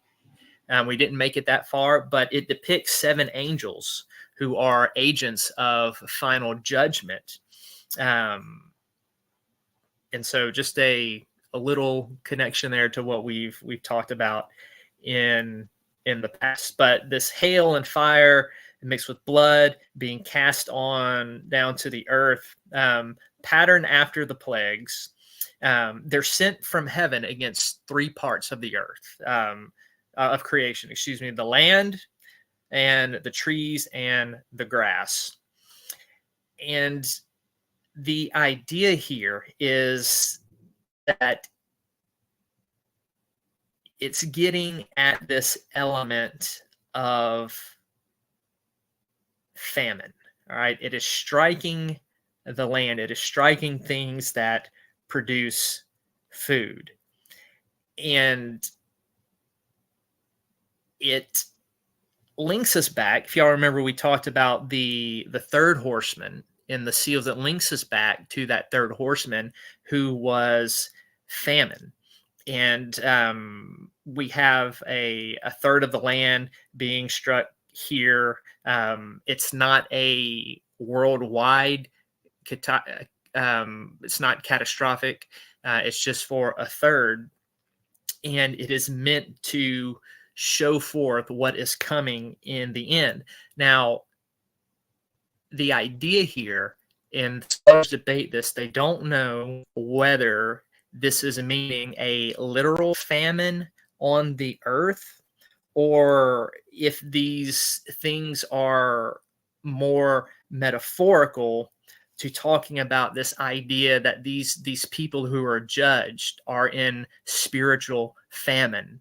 Speaker 2: we didn't make it that far, but it depicts 7 angels who are agents of final judgment. And so just a little connection there to what we've talked about in the past. But this hail and fire mixed with blood being cast on down to the earth, pattern after the plagues, they're sent from heaven against 3 parts of the earth, of creation, the land and the trees and the grass. And the idea here is that it's getting at this element of famine. All right. It is striking the land. It is striking things that produce food. And it links us back. If y'all remember, we talked about the third horseman in the seals. That links us back to that third horseman who was famine. And we have a third of the land being struck here. It's not a worldwide, it's not catastrophic. It's just for a third. And it is meant to show forth what is coming in the end. Now, the idea here, and scholars debate this, they don't know whether this is meaning a literal famine on the earth, or if these things are more metaphorical to talking about this idea that these people who are judged are in spiritual famine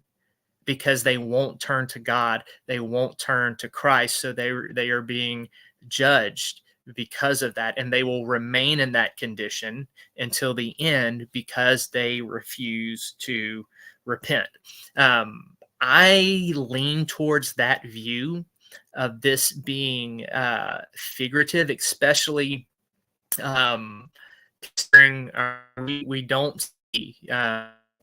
Speaker 2: because they won't turn to God, they won't turn to Christ, so they are being judged because of that, and they will remain in that condition until the end because they refuse to repent. I lean towards that view of this being figurative, especially considering we don't see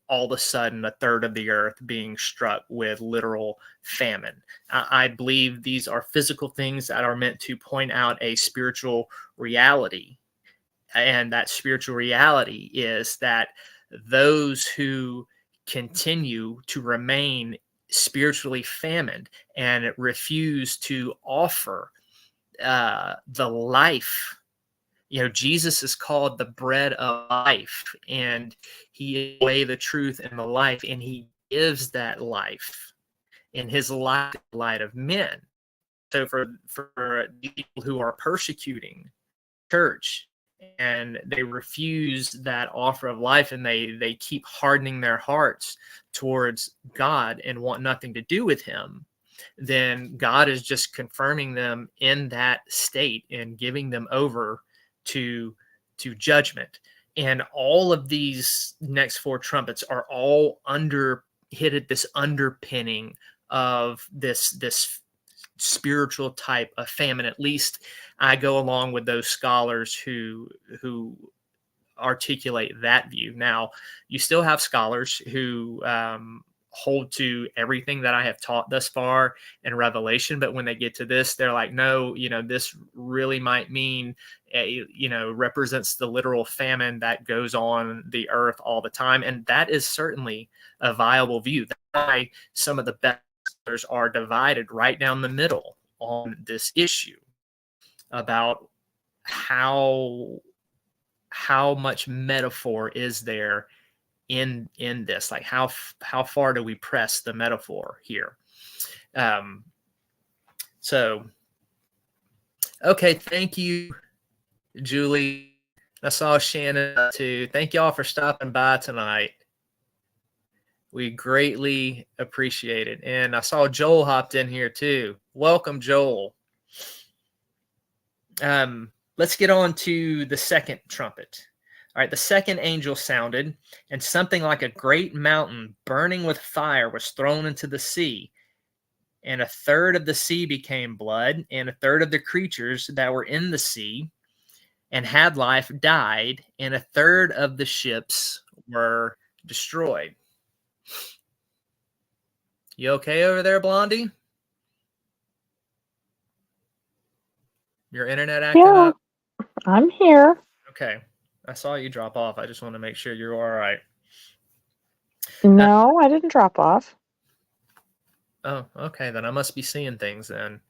Speaker 2: all of a sudden a third of the earth being struck with literal famine. I believe these are physical things that are meant to point out a spiritual reality. And that spiritual reality is that those who continue to remain spiritually famine and refuse to offer the life. Jesus is called the bread of life, and he is the way, the truth, and the life, and he gives that life, and his light, the light of men. So for people who are persecuting church and they refuse that offer of life, and they keep hardening their hearts towards God and want nothing to do with him, then God is just confirming them in that state and giving them over to judgment. And all of these next four trumpets are all hit at this underpinning of this spiritual type of famine. At least I go along with those scholars who articulate that view. Now, you still have scholars who hold to everything that I have taught thus far in Revelation, but when they get to this, they're like, no, this really might mean, represents the literal famine that goes on the earth all the time. And that is certainly a viable view. That's why some of the best scholars are divided right down the middle on this issue about how much metaphor is there in this, like how far do we press the metaphor here. So okay, thank you, Julie. I saw Shannon too. Thank y'all for stopping by tonight. We greatly appreciate it. And I saw Joel hopped in here too. Welcome, Joel. Let's get on to the second trumpet. All right, the second angel sounded, and something like a great mountain burning with fire was thrown into the sea. And a third of the sea became blood, and a third of the creatures that were in the sea and had life died, and a third of the ships were destroyed. You okay over there, Blondie? Your internet acting up?
Speaker 3: I'm here.
Speaker 2: Okay. I saw you drop off. I just want to make sure you're all right.
Speaker 3: No, I didn't drop off.
Speaker 2: Oh, okay. Then I must be seeing things then.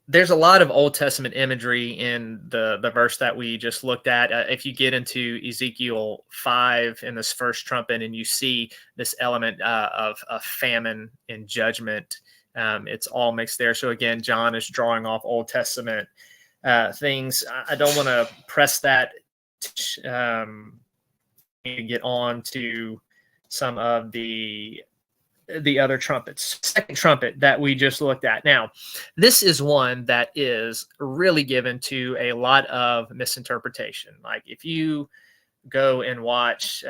Speaker 2: There's a lot of Old Testament imagery in the verse that we just looked at. If you get into Ezekiel 5 in this first trumpet and you see this element of famine and judgment, it's all mixed there. So again, John is drawing off Old Testament things. I don't want to press that to get on to some of the the other trumpets. Second trumpet that we just looked at. Now, this is one that is really given to a lot of misinterpretation. Like if you go and watch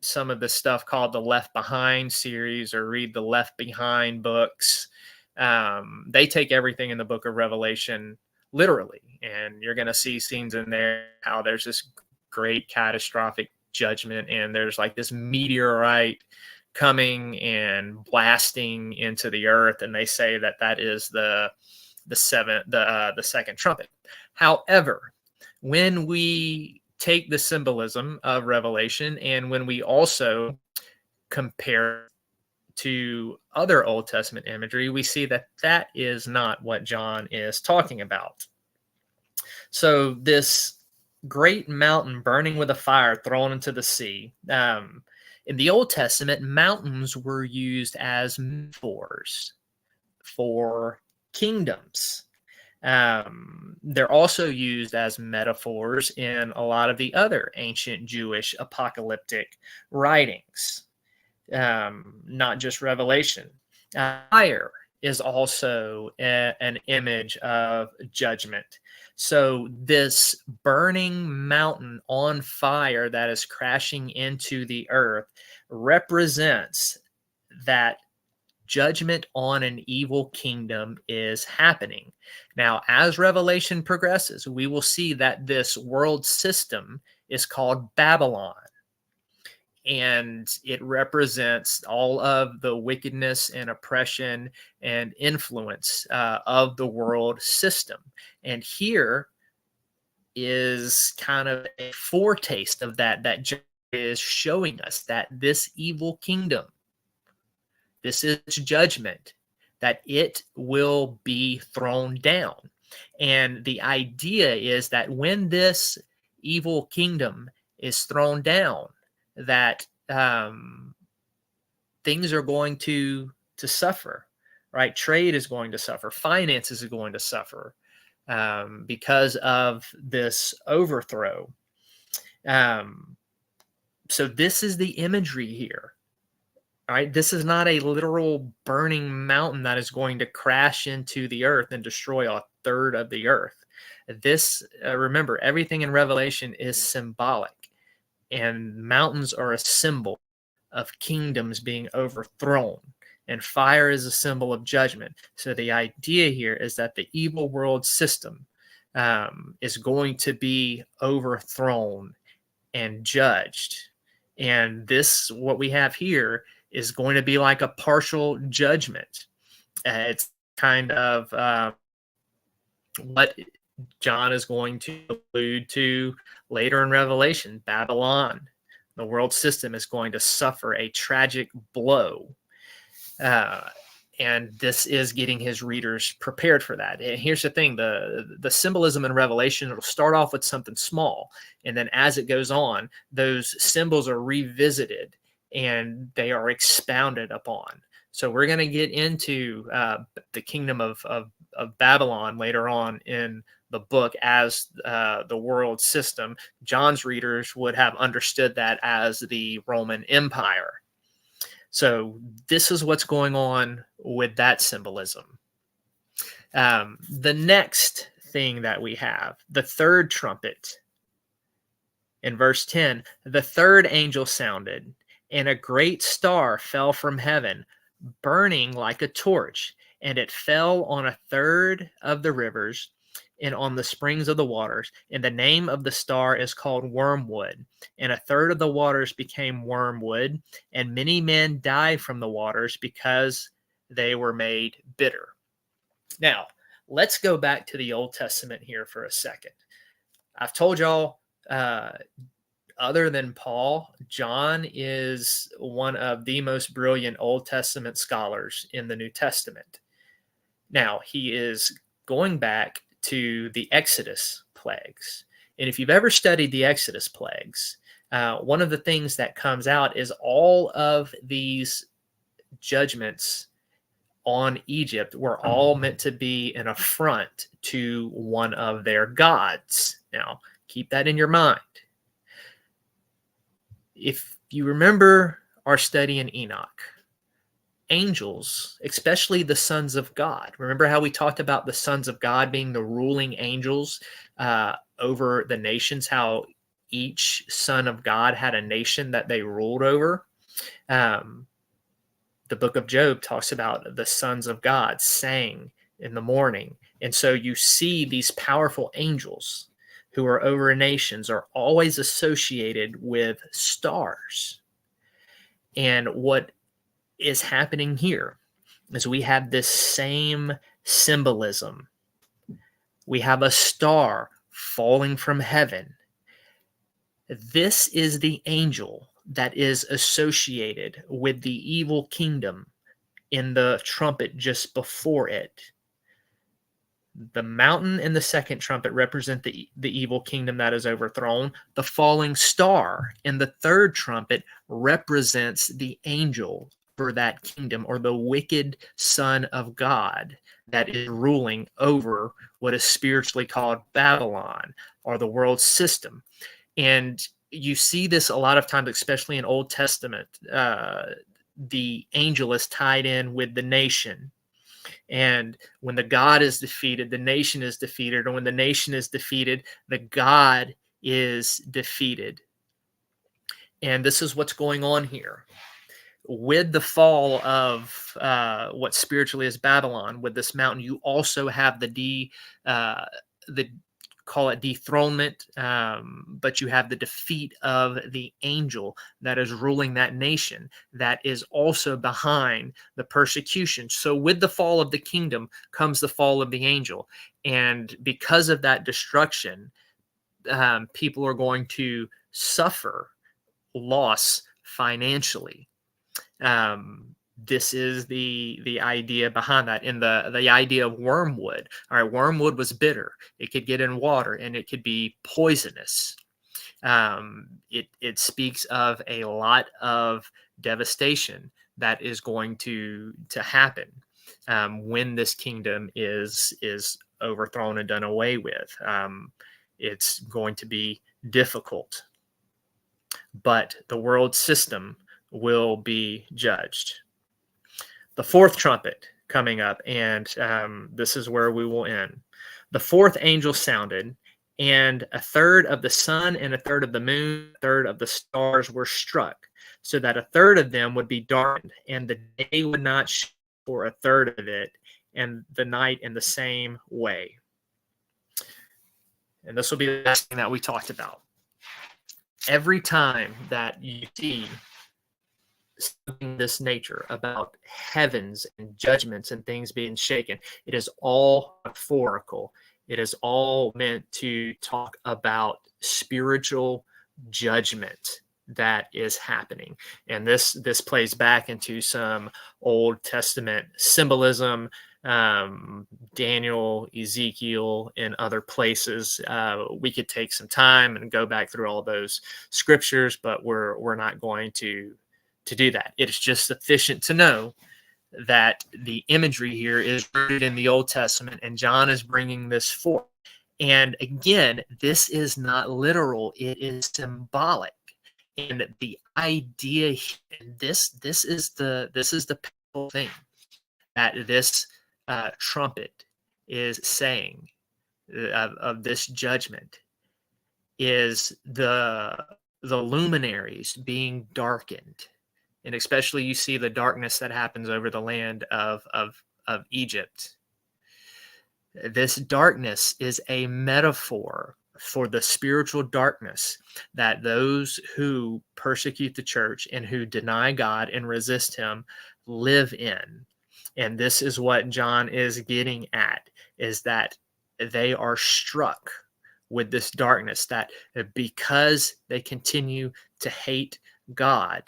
Speaker 2: some of the stuff called the Left Behind series or read the Left Behind books, they take everything in the book of Revelation literally. And you're going to see scenes in there how there's this great catastrophic judgment and there's like this meteorite coming and blasting into the earth, and they say that that is the second trumpet. However, when we take the symbolism of Revelation and when we also compare to other Old Testament imagery, we see that that is not what John is talking about. So this great mountain burning with a fire thrown into the sea. In the Old Testament, mountains were used as metaphors for kingdoms. They're also used as metaphors in a lot of the other ancient Jewish apocalyptic writings, not just Revelation. Fire is also an image of judgment. So this burning mountain on fire that is crashing into the earth represents that judgment on an evil kingdom is happening. Now, as Revelation progresses, we will see that this world system is called Babylon. And it represents all of the wickedness and oppression and influence of the world system. And here is kind of a foretaste of that, that is showing us that this evil kingdom, this is judgment, that it will be thrown down. And the idea is that when this evil kingdom is thrown down, that things are going to suffer, right? Trade is going to suffer. Finances are going to suffer because of this overthrow. So this is the imagery here, right? This is not a literal burning mountain that is going to crash into the earth and destroy a third of the earth. This, remember, everything in Revelation is symbolic. And mountains are a symbol of kingdoms being overthrown. And fire is a symbol of judgment. So the idea here is that the evil world system is going to be overthrown and judged. And this, what we have here, is going to be like a partial judgment. It's kind of what John is going to allude to later in Revelation. Babylon, the world system, is going to suffer a tragic blow. And this is getting his readers prepared for that. And here's the thing, the symbolism in Revelation, it'll start off with something small. And then as it goes on, those symbols are revisited and they are expounded upon. So we're going to get into the kingdom of Babylon later on in the book as the world system. John's readers would have understood that as the Roman Empire. So this is what's going on with that symbolism. The next thing that we have, the third trumpet. In verse 10, the third angel sounded, and a great star fell from heaven, burning like a torch, and it fell on a third of the rivers and on the springs of the waters. And the name of the star is called Wormwood. And a third of the waters became wormwood, and many men died from the waters because they were made bitter. Now, let's go back to the Old Testament here for a second. I've told y'all, other than Paul, John is one of the most brilliant Old Testament scholars in the New Testament. Now, he is going back to the Exodus plagues. And if you've ever studied the Exodus plagues, one of the things that comes out is all of these judgments on Egypt were all meant to be an affront to one of their gods. Now, keep that in your mind. If you remember our study in Enoch. Angels, especially the sons of God. Remember how we talked about the sons of God being the ruling angels over the nations, how each son of God had a nation that they ruled over? The book of Job talks about the sons of God sang in the morning. And so you see these powerful angels who are over nations are always associated with stars. And what is happening here is we have this same symbolism. We have a star falling from heaven. This is the angel that is associated with the evil kingdom in the trumpet just before it. The mountain in the second trumpet represent the evil kingdom that is overthrown. The falling star in the third trumpet represents the angel for that kingdom, or the wicked son of God that is ruling over what is spiritually called Babylon, or the world system. And you see this a lot of times, especially in Old Testament. The angel is tied in with the nation. And when the God is defeated, the nation is defeated. And when the nation is defeated, the God is defeated. And this is what's going on here. With the fall of what spiritually is Babylon, with this mountain, you also have the call it dethronement, but you have the defeat of the angel that is ruling that nation, that is also behind the persecution. So with the fall of the kingdom comes the fall of the angel. And because of that destruction, people are going to suffer loss financially. This is the idea behind that. In the idea of wormwood. All right, wormwood was bitter. It could get in water and it could be poisonous. It speaks of a lot of devastation that is going to happen when this kingdom is overthrown and done away with. It's going to be difficult, but the world system will be judged. The fourth trumpet coming up, and this is where we will end. The fourth angel sounded, and a third of the sun and a third of the moon, a third of the stars were struck, so that a third of them would be darkened, and the day would not shine for a third of it, and the night in the same way. And this will be the last thing that we talked about. Every time that you see something this nature about heavens and judgments and things being shaken, it is all metaphorical. It is all meant to talk about spiritual judgment that is happening. And this plays back into some Old Testament symbolism, Daniel, Ezekiel, and other places. We could take some time and go back through all those scriptures, but we're not going to do that. It's just sufficient to know that the imagery here is rooted in the Old Testament, and John is bringing this forth. And again, this is not literal; it is symbolic. And the idea, this is the powerful thing that this trumpet is saying of this judgment, is the luminaries being darkened. And especially you see the darkness that happens over the land of Egypt. This darkness is a metaphor for the spiritual darkness that those who persecute the church and who deny God and resist him live in. And this is what John is getting at, is that they are struck with this darkness, that because they continue to hate God,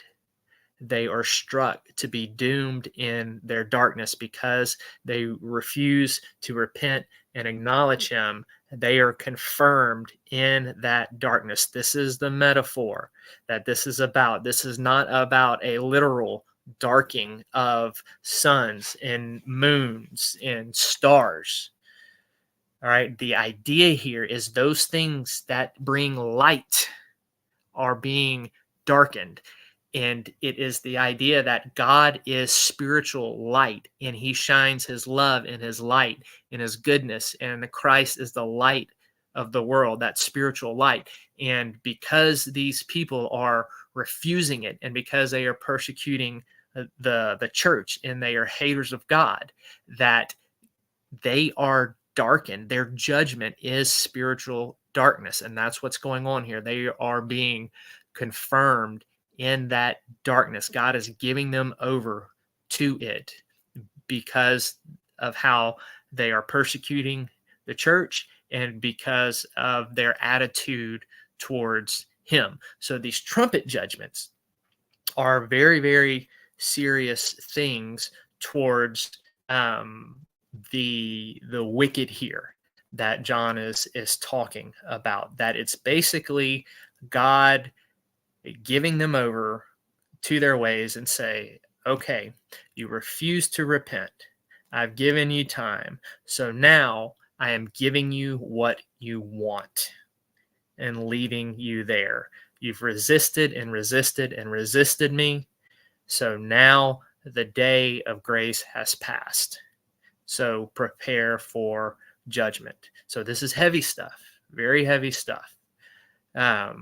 Speaker 2: they are struck to be doomed in their darkness because they refuse to repent and acknowledge him. They are confirmed in that darkness. This is the metaphor that this is about. This is not about a literal darkening of suns and moons and stars. All right. The idea here is those things that bring light are being darkened. And it is the idea that God is spiritual light, and he shines his love and his light and his goodness. And the Christ is the light of the world, that spiritual light. And because these people are refusing it, and because they are persecuting the church, and they are haters of God, that they are darkened. Their judgment is spiritual darkness. And that's what's going on here. They are being confirmed in that darkness. God is giving them over to it because of how they are persecuting the church and because of their attitude towards him. So these trumpet judgments are very, very serious things towards the wicked here that John is talking about. That it's basically God giving them over to their ways and say, okay, you refuse to repent. I've given you time. So now I am giving you what you want and leaving you there. You've resisted and resisted and resisted me. So now the day of grace has passed. So prepare for judgment. So this is heavy stuff, very heavy stuff. We're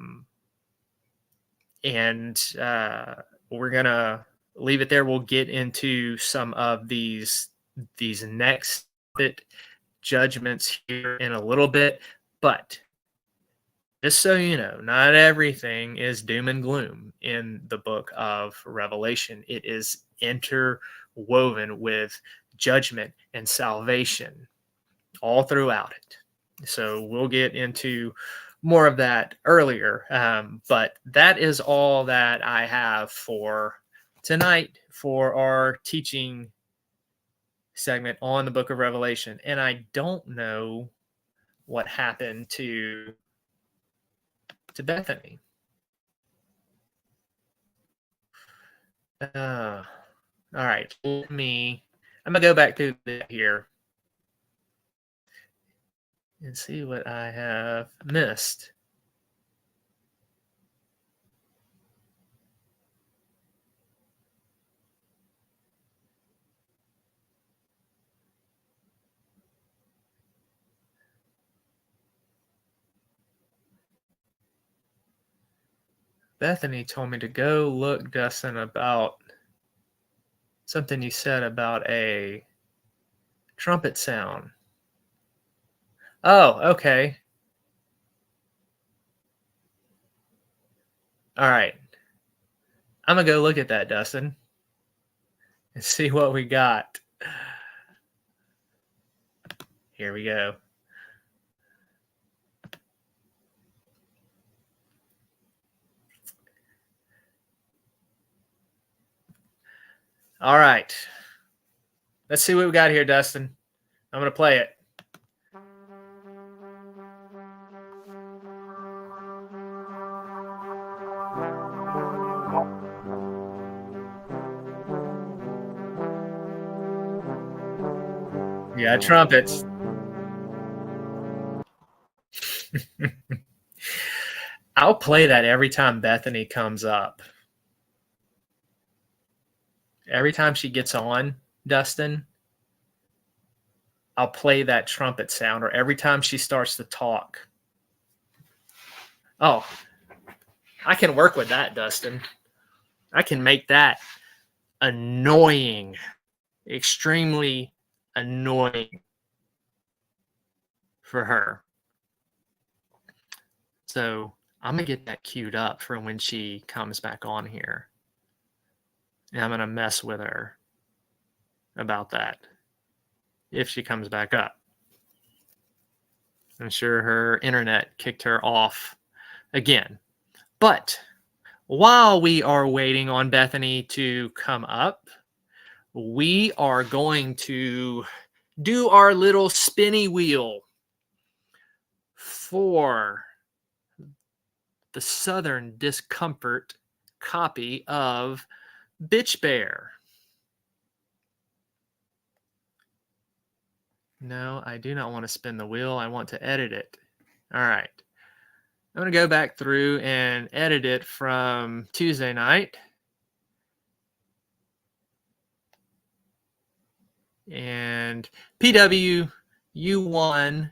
Speaker 2: going to leave it there. We'll get into some of these next judgments here in a little bit, but just so you know, not everything is doom and gloom in the book of Revelation. It is interwoven with judgment and salvation all throughout it. So we'll get into more of that earlier. But that is all that I have for tonight for our teaching segment on the book of Revelation. And I don't know what happened to Bethany. All right, I'm gonna go back through here and see what I have missed. Bethany told me to go look, Dustin, about something you said about a trumpet sound. Oh, okay. All right. I'm going to go look at that, Dustin, and see what we got. Here we go. All right. Let's see what we got here, Dustin. I'm going to play it. Yeah, trumpets. I'll play that every time Bethany comes up. Every time she gets on, Dustin, I'll play that trumpet sound, or every time she starts to talk. Oh, I can work with that, Dustin. I can make that annoying, extremely annoying for her. So I'm going to get that queued up for when she comes back on here. And I'm going to mess with her about that if she comes back up. I'm sure her internet kicked her off again. But while we are waiting on Bethany to come up, we are going to do our little spinny wheel for the Southern Discomfort copy of Bitch Bear. No, I do not want to spin the wheel. I want to edit it. All right. I'm going to go back through and edit it from Tuesday night. And PW, you won.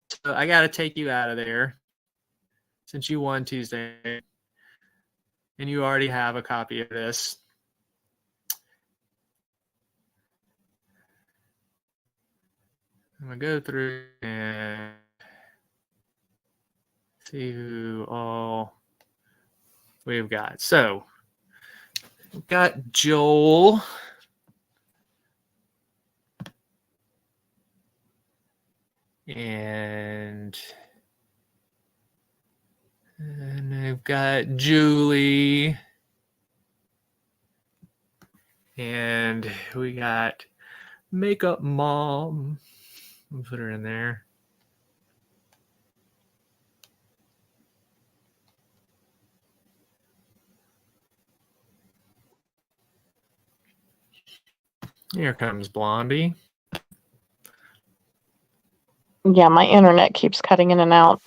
Speaker 2: So I got to take you out of there since you won Tuesday. And you already have a copy of this. I'm going to go through and see who all we've got. So we've got Joel. And I've got Julie. And we got Makeup Mom. We'll put her in there. Here comes Blondie.
Speaker 3: Yeah, my internet keeps cutting in and out.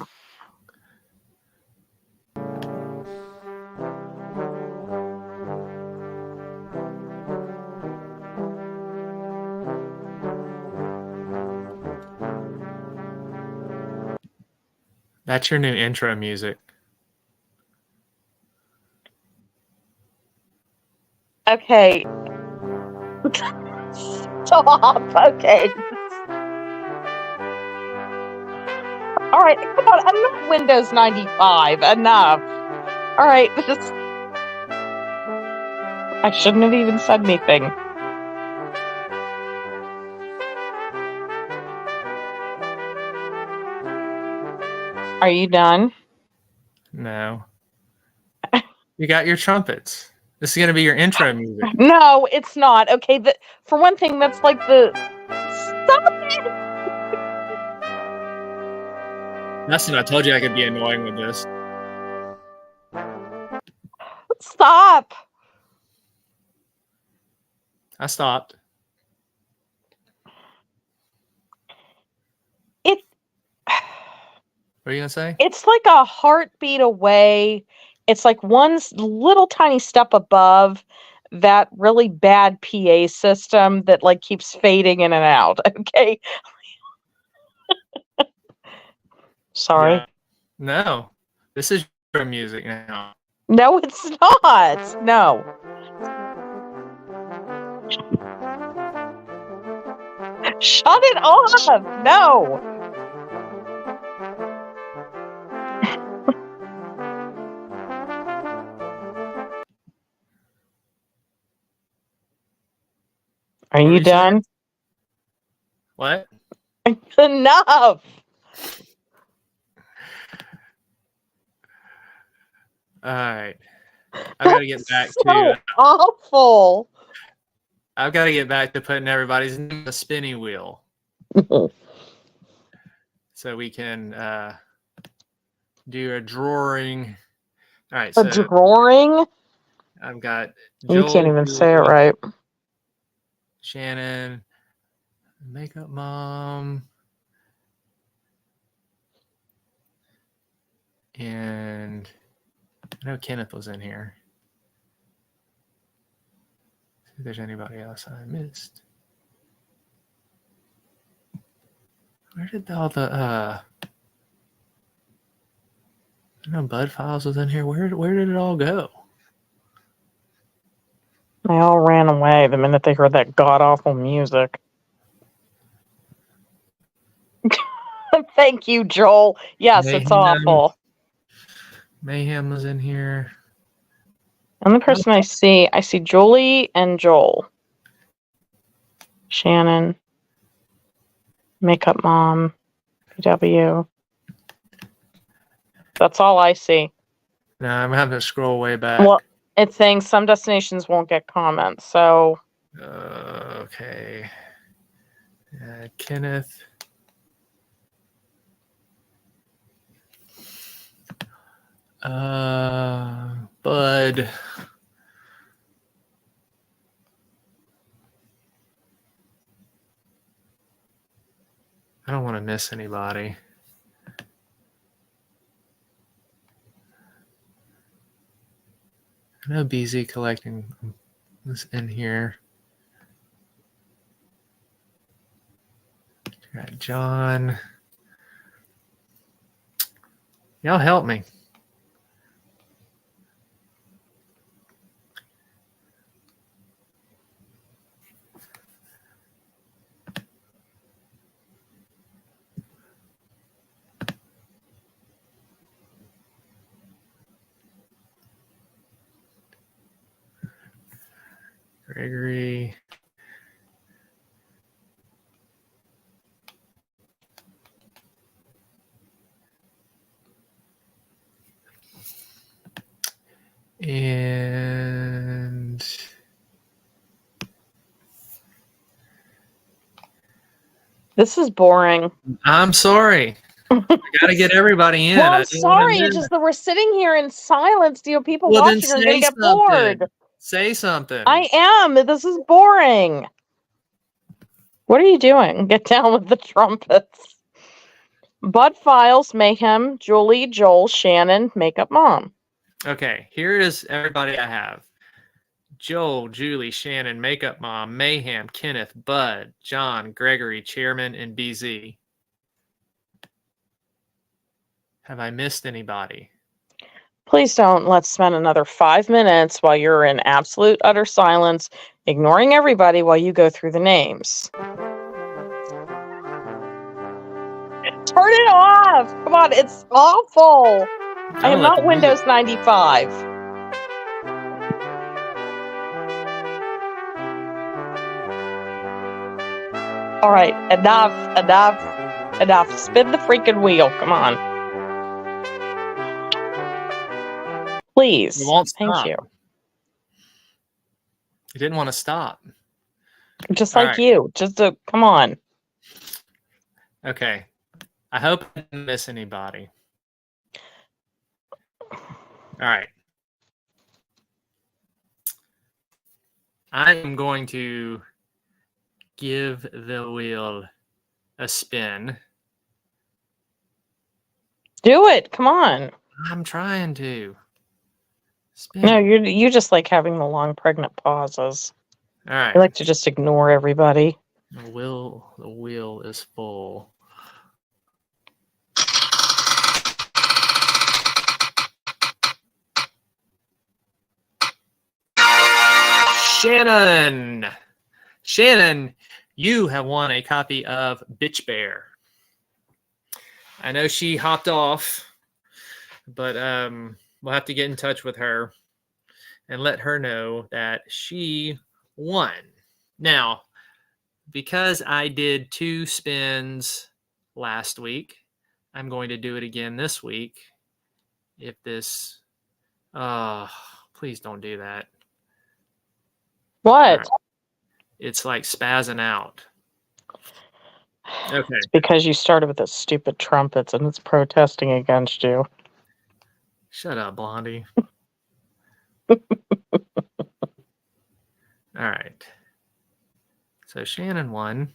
Speaker 2: That's your new intro music.
Speaker 3: Okay. Stop. Okay. All right. Come on. I'm not Windows 95. Enough. All right. I shouldn't have even said anything. Are you done?
Speaker 2: No. You got your trumpets. This is going to be your intro music.
Speaker 3: No, it's not. Okay. For one thing, that's like the. Stop it!
Speaker 2: Listen, I told you I could be annoying with this.
Speaker 3: Stop.
Speaker 2: I stopped.
Speaker 3: It.
Speaker 2: What are you going to say?
Speaker 3: It's like a heartbeat away. It's like one little tiny step above that really bad PA system that like keeps fading in and out. Okay. Sorry.
Speaker 2: Yeah. No. This is your music now.
Speaker 3: No, it's not. No. Shut it off. No. Are you done?
Speaker 2: What?
Speaker 3: Enough.
Speaker 2: All right. I've got to get back
Speaker 3: So
Speaker 2: to
Speaker 3: awful.
Speaker 2: I've got to get back to putting everybody's name on the spinny wheel so we can do a drawing. All right,
Speaker 3: A
Speaker 2: so
Speaker 3: drawing?
Speaker 2: I've got
Speaker 3: You
Speaker 2: Joel,
Speaker 3: can't even say it
Speaker 2: Julie,
Speaker 3: right.
Speaker 2: Shannon, Makeup Mom, and I know Kenneth was in here. See if there's anybody else I missed. Where did all the I know Bud Files was in here. Where did it all go?
Speaker 3: They all ran away the minute they heard that god awful music. Thank you, Joel. Yes, it's awful.
Speaker 2: Mayhem was in here.
Speaker 3: And the person I see Julie and Joel. Shannon. Makeup Mom. PW. That's all I see.
Speaker 2: No, I'm having to scroll way back.
Speaker 3: Well, it's saying some destinations won't get comments, so.
Speaker 2: Okay. Kenneth. Bud. I don't want to miss anybody. I know BZ Collecting was in here. All right, John. Y'all help me. Gregory. And
Speaker 3: This is boring.
Speaker 2: I'm sorry. I got to get everybody in.
Speaker 3: Well,
Speaker 2: I
Speaker 3: I'm
Speaker 2: don't wanna
Speaker 3: sorry. It's
Speaker 2: miss-
Speaker 3: just that we're sitting here in silence. People
Speaker 2: Well, then
Speaker 3: watching are going to
Speaker 2: say
Speaker 3: get
Speaker 2: something.
Speaker 3: bored.
Speaker 2: Say something.
Speaker 3: I am. This is boring. What are you doing? Get down with the trumpets. Bud Files, Mayhem, Julie, Joel, Shannon, Makeup Mom.
Speaker 2: Okay, here is everybody I have. Joel, Julie, Shannon, Makeup Mom, Mayhem, Kenneth, Bud, John, Gregory, Chairman, and BZ. Have I missed anybody?
Speaker 3: Please don't let's spend another 5 minutes while you're in absolute utter silence, ignoring everybody while you go through the names. Turn it off! Come on, it's awful. I am not Windows 95. All right, enough. Spin the freaking wheel. Come on. Please.
Speaker 2: You won't
Speaker 3: Thank
Speaker 2: stop.
Speaker 3: you.
Speaker 2: You didn't want to stop.
Speaker 3: Just
Speaker 2: All
Speaker 3: like
Speaker 2: right.
Speaker 3: you. Come on.
Speaker 2: Okay. I hope I didn't miss anybody. All right. I'm going to give the wheel a spin.
Speaker 3: Do it. Come on.
Speaker 2: I'm trying to. Spin.
Speaker 3: No, you just like having the long pregnant pauses.
Speaker 2: All right.
Speaker 3: You like to just ignore everybody.
Speaker 2: The wheel is full. Shannon, you have won a copy of Bitch Bear. I know she hopped off, but we'll have to get in touch with her and let her know that she won. Now, because I did 2 spins last week, I'm going to do it again this week. If this, please don't do that.
Speaker 3: What?
Speaker 2: Right. It's like spazzing out. Okay.
Speaker 3: It's because you started with those stupid trumpets and it's protesting against you.
Speaker 2: Shut up, Blondie. All right. So Shannon won.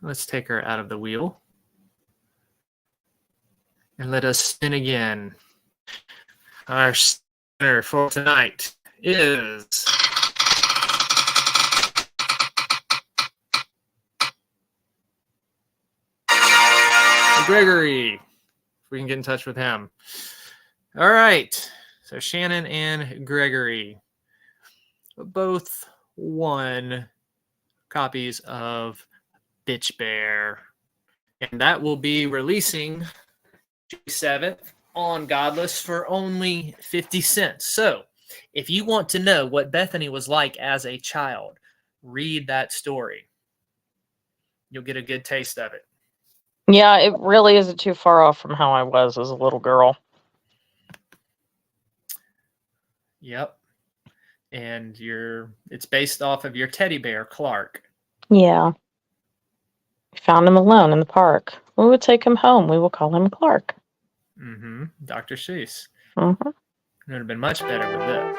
Speaker 2: Let's take her out of the wheel. And let us spin again. Our spinner for tonight is Gregory. If we can get in touch with him. All right. So Shannon and Gregory both won copies of Bitch Bear. And that will be releasing June 7th on Godless for only 50 cents. So if you want to know what Bethany was like as a child, read that story. You'll get a good taste of it.
Speaker 3: Yeah, it really isn't too far off from how I was as a little girl.
Speaker 2: Yep. And it's based off of your teddy bear, Clark.
Speaker 3: Yeah. We found him alone in the park. We would take him home. We will call him Clark.
Speaker 2: Mm-hmm. Dr. Seuss.
Speaker 3: Mm-hmm.
Speaker 2: It would have been much better with this.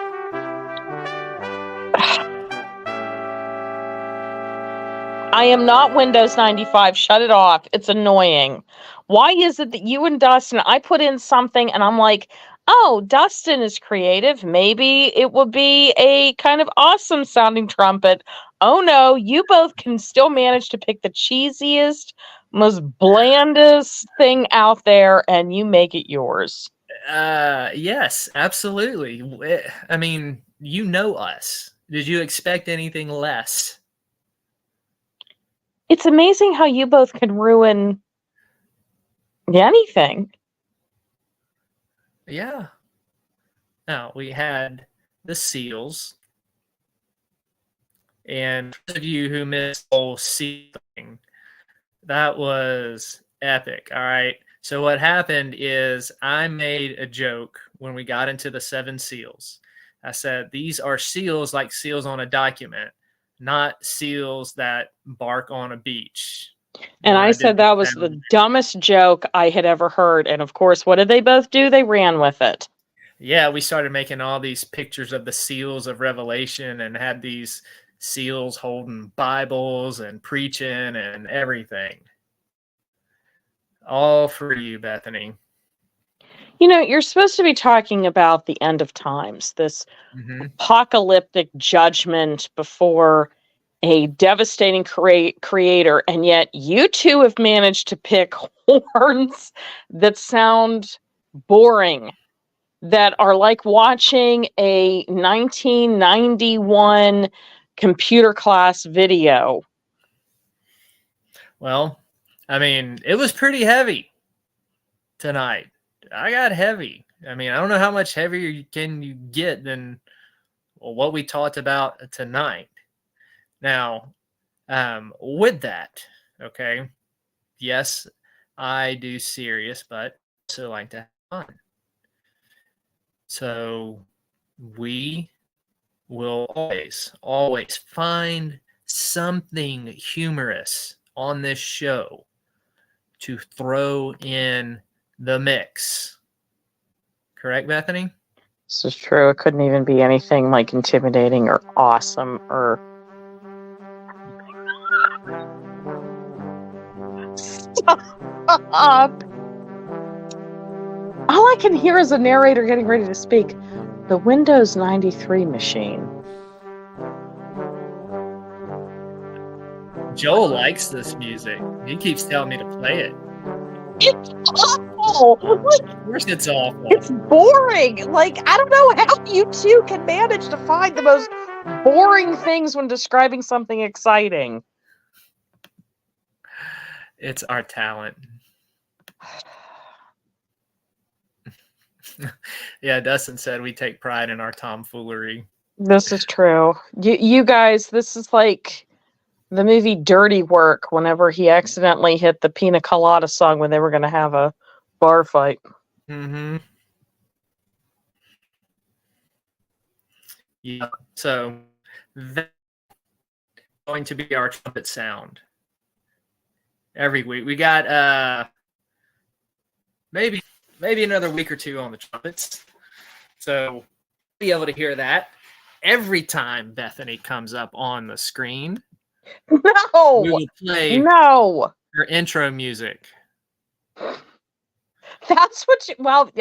Speaker 3: I am not Windows 95. Shut it off. It's annoying. Why is it that you and Dustin, I put in something and I'm like, oh, Dustin is creative. Maybe it will be a kind of awesome sounding trumpet. Oh no, you both can still manage to pick the cheesiest, most blandest thing out there, and you make it yours.
Speaker 2: Yes, absolutely. I mean, you know us. Did you expect anything less?
Speaker 3: It's amazing how you both can ruin anything.
Speaker 2: Yeah. Now, we had the seals. And for those of you who missed the whole seal thing, that was epic. All right. So what happened is I made a joke when we got into the 7 seals. I said, these are seals like seals on a document, not seals that bark on a beach.
Speaker 3: And
Speaker 2: When
Speaker 3: I
Speaker 2: did
Speaker 3: said that was the dumbest joke I had ever heard. And of course, what did they both do? They ran with it.
Speaker 2: Yeah, we started making all these pictures of the seals of Revelation and had these seals holding Bibles and preaching and everything. All for you, Bethany.
Speaker 3: You know, you're supposed to be talking about the end of times, this apocalyptic judgment before a devastating creator, and yet you two have managed to pick horns that sound boring, that are like watching a 1991 computer class video.
Speaker 2: Well, I mean, it was pretty heavy tonight. I got heavy. I mean, I don't know how much heavier can you get than what we talked about tonight. Now, with that, okay, yes, I do serious, but also like to have fun. So we will always find something humorous on this show to throw in the mix. Correct, Bethany?
Speaker 3: This is true. It couldn't even be anything like intimidating or awesome or... Stop! All I can hear is a narrator getting ready to speak. The Windows 93 machine.
Speaker 2: Joel likes this music. He keeps telling me to play it.
Speaker 3: It's awful!
Speaker 2: Of course it's awful.
Speaker 3: It's boring! Like, I don't know how you two can manage to find the most boring things when describing something exciting.
Speaker 2: It's our talent. Yeah, Dustin said we take pride in our tomfoolery.
Speaker 3: This is true. You guys, this is like the movie Dirty Work, whenever he accidentally hit the Pina Colada song when they were going to have a bar fight.
Speaker 2: Mm-hmm. Yeah, so that's going to be our trumpet sound every week. We got maybe another week or two on the trumpets. So be able to hear that every time Bethany comes up on the screen.
Speaker 3: No!
Speaker 2: We will play
Speaker 3: No!
Speaker 2: her intro music.
Speaker 3: That's what you... Well,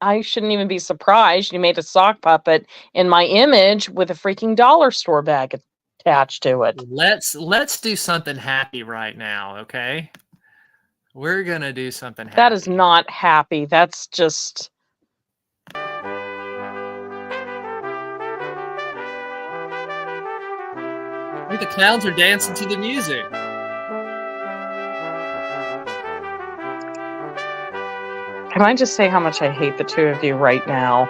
Speaker 3: I shouldn't even be surprised. You made a sock puppet in my image with a freaking dollar store bag attached to it.
Speaker 2: Let's do something happy right now, okay? We're gonna do something happy.
Speaker 3: That is not happy. That's just...
Speaker 2: The clowns are dancing to the music.
Speaker 3: Can I just say how much I hate the two of you right now?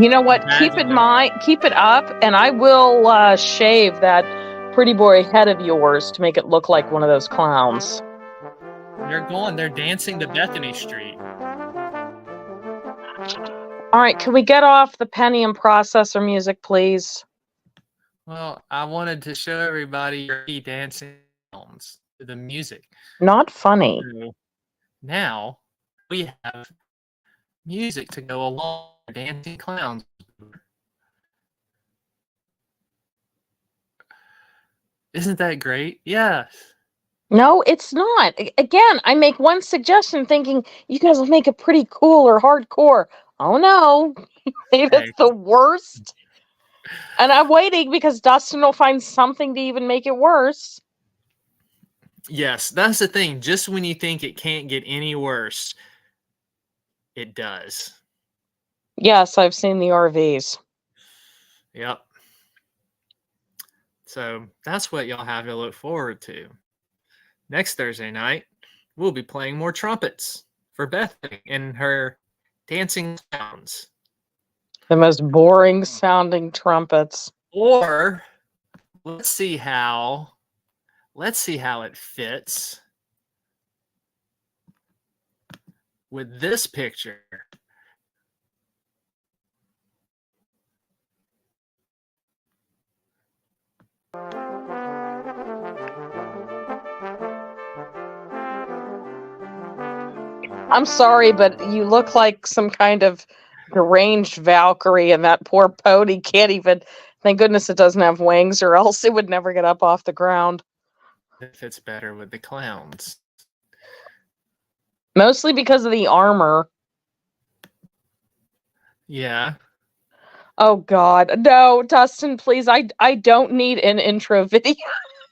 Speaker 3: You know what? Keep it up, and I will shave that pretty boy head of yours to make it look like one of those clowns.
Speaker 2: They're dancing to Bethany Street.
Speaker 3: All right, can we get off the Pentium processor music, please?
Speaker 2: Well, I wanted to show everybody your dancing clowns to the music.
Speaker 3: Not funny.
Speaker 2: So now we have music to go along with dancing clowns. Isn't that great? Yes.
Speaker 3: No, it's not. Again, I make one suggestion thinking you guys will make it pretty cool or hardcore. Oh no, it's the worst. And I'm waiting because Dustin will find something to even make it worse.
Speaker 2: Yes, that's the thing. Just when you think it can't get any worse, it does.
Speaker 3: Yes, I've seen the RVs.
Speaker 2: Yep. So that's what y'all have to look forward to. Next Thursday night, we'll be playing more trumpets for Bethany and her dancing sounds.
Speaker 3: The most boring sounding trumpets.
Speaker 2: Or let's see how it fits with this picture.
Speaker 3: I'm sorry, but you look like some kind of deranged Valkyrie, and that poor pony can't even. Thank goodness it doesn't have wings, or else it would never get up off the ground.
Speaker 2: It fits better with the clowns.
Speaker 3: Mostly because of the armor.
Speaker 2: Yeah.
Speaker 3: Oh God, no, Dustin, please! I don't need an intro video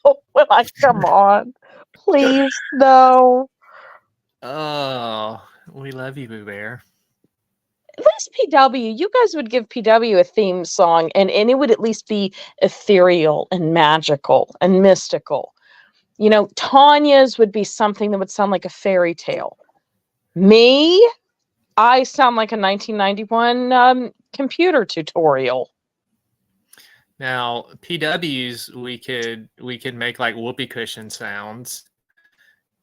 Speaker 3: when I come on. Please, no.
Speaker 2: Oh, we love you, Boo Bear.
Speaker 3: At least PW, you guys would give PW a theme song, and it would at least be ethereal and magical and mystical. You know, Tanya's would be something that would sound like a fairy tale. Me, I sound like a 1991 computer tutorial.
Speaker 2: Now, PWs we could make like whoopee cushion sounds,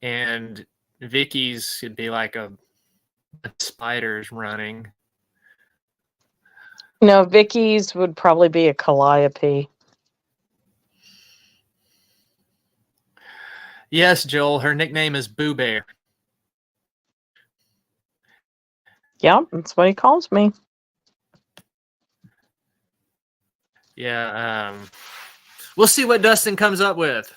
Speaker 2: and Vicky's could be like a spiders running.
Speaker 3: No, Vicky's would probably be a calliope.
Speaker 2: Yes, Joel, her nickname is Boo Bear.
Speaker 3: Yeah, that's what he calls me.
Speaker 2: Yeah, we'll see what Dustin comes up with.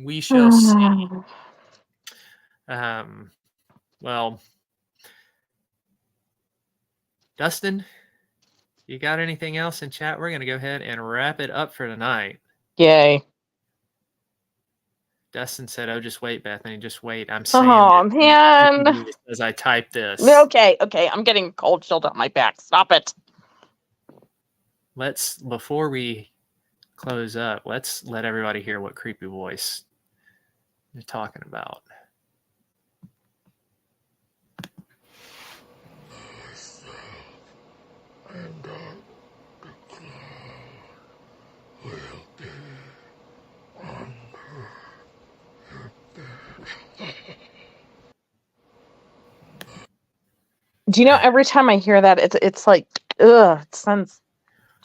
Speaker 2: We shall see. Well, Dustin, you got anything else in chat? We're gonna go ahead and wrap it up for tonight.
Speaker 3: Yay.
Speaker 2: Dustin said, "Oh, just wait, Bethany, just wait." I'm saying,
Speaker 3: Oh, man.
Speaker 2: as I type this.
Speaker 3: Okay, I'm getting a cold chill down my back. Stop it.
Speaker 2: Before we close up, let's let everybody hear what creepy voice you're talking about.
Speaker 3: Do you know, every time I hear that, it's like, ugh, it sends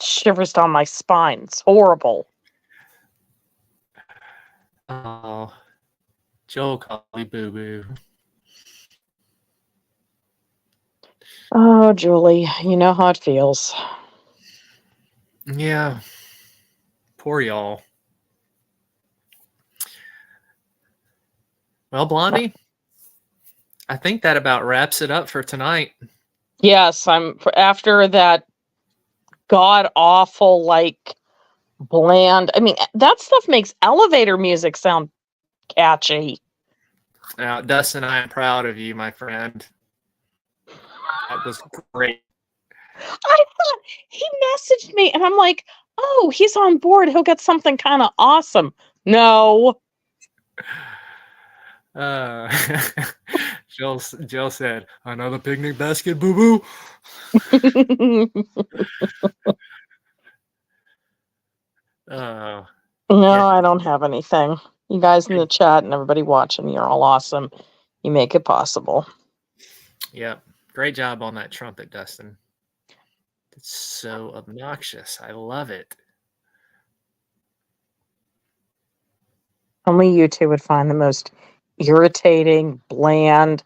Speaker 3: shivers down my spine. It's horrible.
Speaker 2: Oh, Joel called me Boo Boo.
Speaker 3: Oh, Julie, you know how it feels.
Speaker 2: Yeah, poor y'all. Well, Blondie, I think that about wraps it up for tonight.
Speaker 3: Yes, after that god awful, like, bland. I mean, that stuff makes elevator music sound catchy.
Speaker 2: Now, Dustin, I am proud of you, my friend. That was great.
Speaker 3: I thought he messaged me, and I'm like, oh, he's on board. He'll get something kind of awesome. No.
Speaker 2: Jill said, "Another picnic basket, boo boo."
Speaker 3: No,
Speaker 2: Yeah.
Speaker 3: I don't have anything. You guys in the chat and everybody watching, you're all awesome. You make it possible.
Speaker 2: Yep. Great job on that trumpet, Dustin. It's so obnoxious. I love it.
Speaker 3: Only you two would find the most irritating, bland,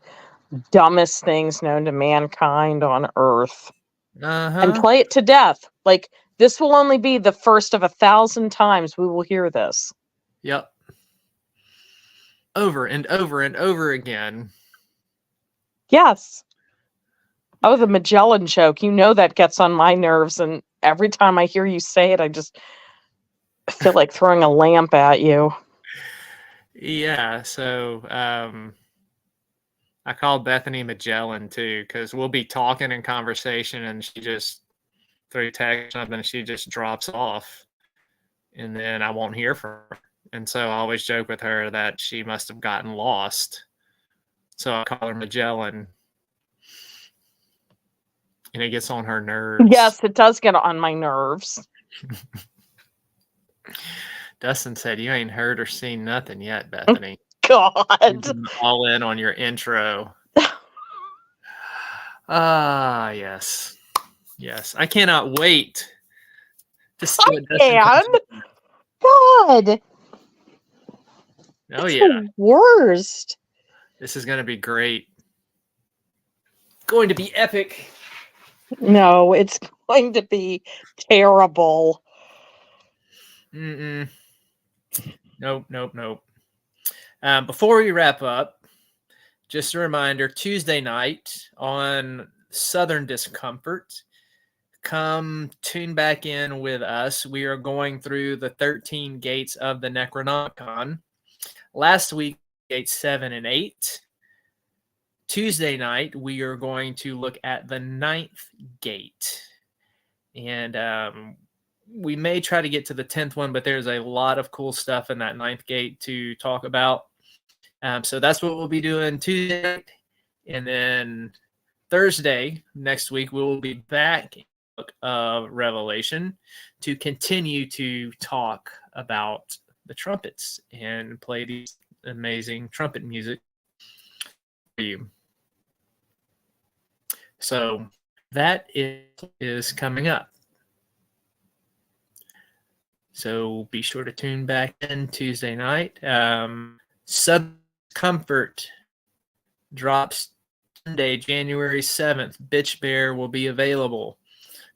Speaker 3: dumbest things known to mankind on Earth. And play it to death. Like, this will only be the first of 1,000 times we will hear this.
Speaker 2: Yep. Over and over and over again.
Speaker 3: Yes. Oh, the Magellan joke. You know that gets on my nerves, and every time I hear you say it, I just feel like throwing a lamp at you.
Speaker 2: Yeah, so I call Bethany Magellan too, because we'll be talking in conversation and she just through text something and she just drops off and then I won't hear from her. And so I always joke with her that she must have gotten lost. So I call her Magellan. And it gets on her nerves.
Speaker 3: Yes, it does get on my nerves.
Speaker 2: Dustin said, "You ain't heard or seen nothing yet, Bethany.
Speaker 3: God.
Speaker 2: You've been all in on your intro." Ah, yes. Yes. I cannot wait to see what Dustin comes
Speaker 3: And
Speaker 2: with.
Speaker 3: God.
Speaker 2: Oh,
Speaker 3: It's
Speaker 2: yeah.
Speaker 3: the worst.
Speaker 2: This is going to be great. Going to be epic.
Speaker 3: No, it's going to be terrible.
Speaker 2: Mm-mm. Nope, nope, nope. Before we wrap up, just a reminder, Tuesday night on Southern Discomfort, come tune back in with us. We are going through the 13 gates of the Necronomicon. Last week, gates 7 and 8. Tuesday night, we are going to look at the 9th gate. And we may try to get to the 10th one, but there's a lot of cool stuff in that 9th gate to talk about. So that's what we'll be doing Tuesday night. And then Thursday next week, we will be back in the book of Revelation to continue to talk about the trumpets and play these amazing trumpet music for you. So that is coming up. So be sure to tune back in Tuesday night. Southern Comfort drops Sunday, January 7th. Bitch Bear will be available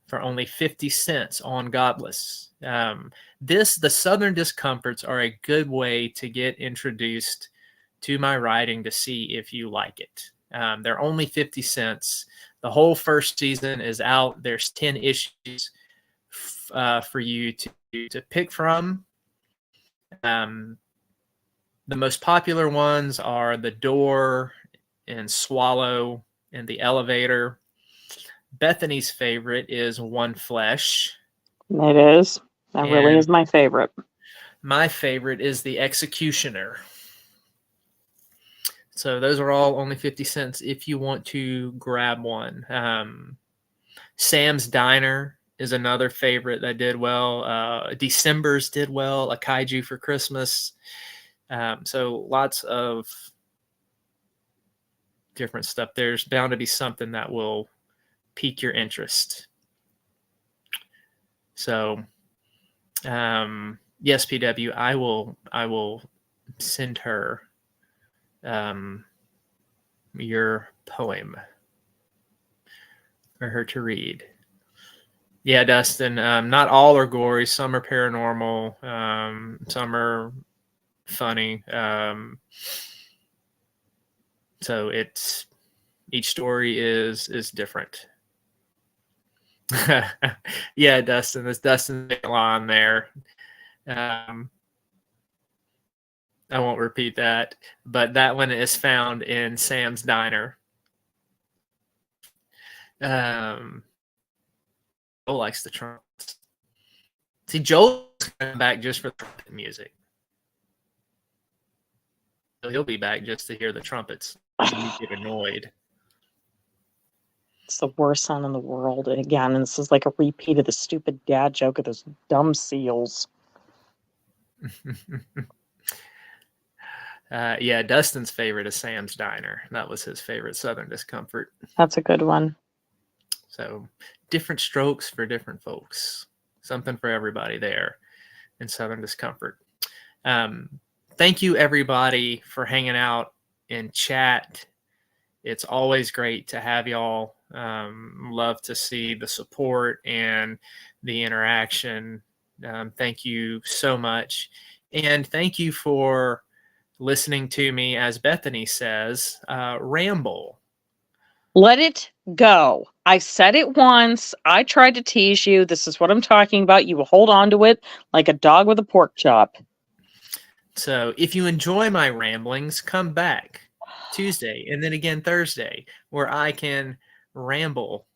Speaker 2: for only 50 cents on Godless. The Southern Discomforts are a good way to get introduced to my writing to see if you like it. They're only 50 cents. The whole first season is out. There's 10 issues for you to pick from. The most popular ones are The Door and Swallow and The Elevator. Bethany's favorite is One Flesh.
Speaker 3: It is. That really is my favorite.
Speaker 2: My favorite is The Executioner. So those are all only 50 cents if you want to grab one. Sam's Diner is another favorite that did well. December's did well. A Kaiju for Christmas. So lots of different stuff. There's bound to be something that will pique your interest. So, yes, PW, I will send her your poem for her to read. Yeah, Dustin, not all are gory. Some are paranormal. Some are funny. So it's each story is different. Yeah, Dustin, there's Dustin's line there. I won't repeat that, but that one is found in Sam's Diner. Joel likes the trumpets. See, Joel's coming back just for the trumpet music. So he'll be back just to hear the trumpets. You get annoyed.
Speaker 3: It's the worst sound in the world. And again, and this is like a repeat of the stupid dad joke of those dumb seals.
Speaker 2: Yeah, Dustin's favorite is Sam's Diner. That was his favorite Southern Discomfort.
Speaker 3: That's a good one.
Speaker 2: So different strokes for different folks. Something for everybody there in Southern Discomfort. Thank you, everybody, for hanging out in chat. It's always great to have y'all. Love to see the support and the interaction. Thank you so much. And thank you for listening to me, as Bethany says, ramble.
Speaker 3: Let it go. I said it once. I tried to tease you. This is what I'm talking about. You will hold on to it like a dog with a pork chop.
Speaker 2: So if you enjoy my ramblings, come back Tuesday and then again Thursday, where I can ramble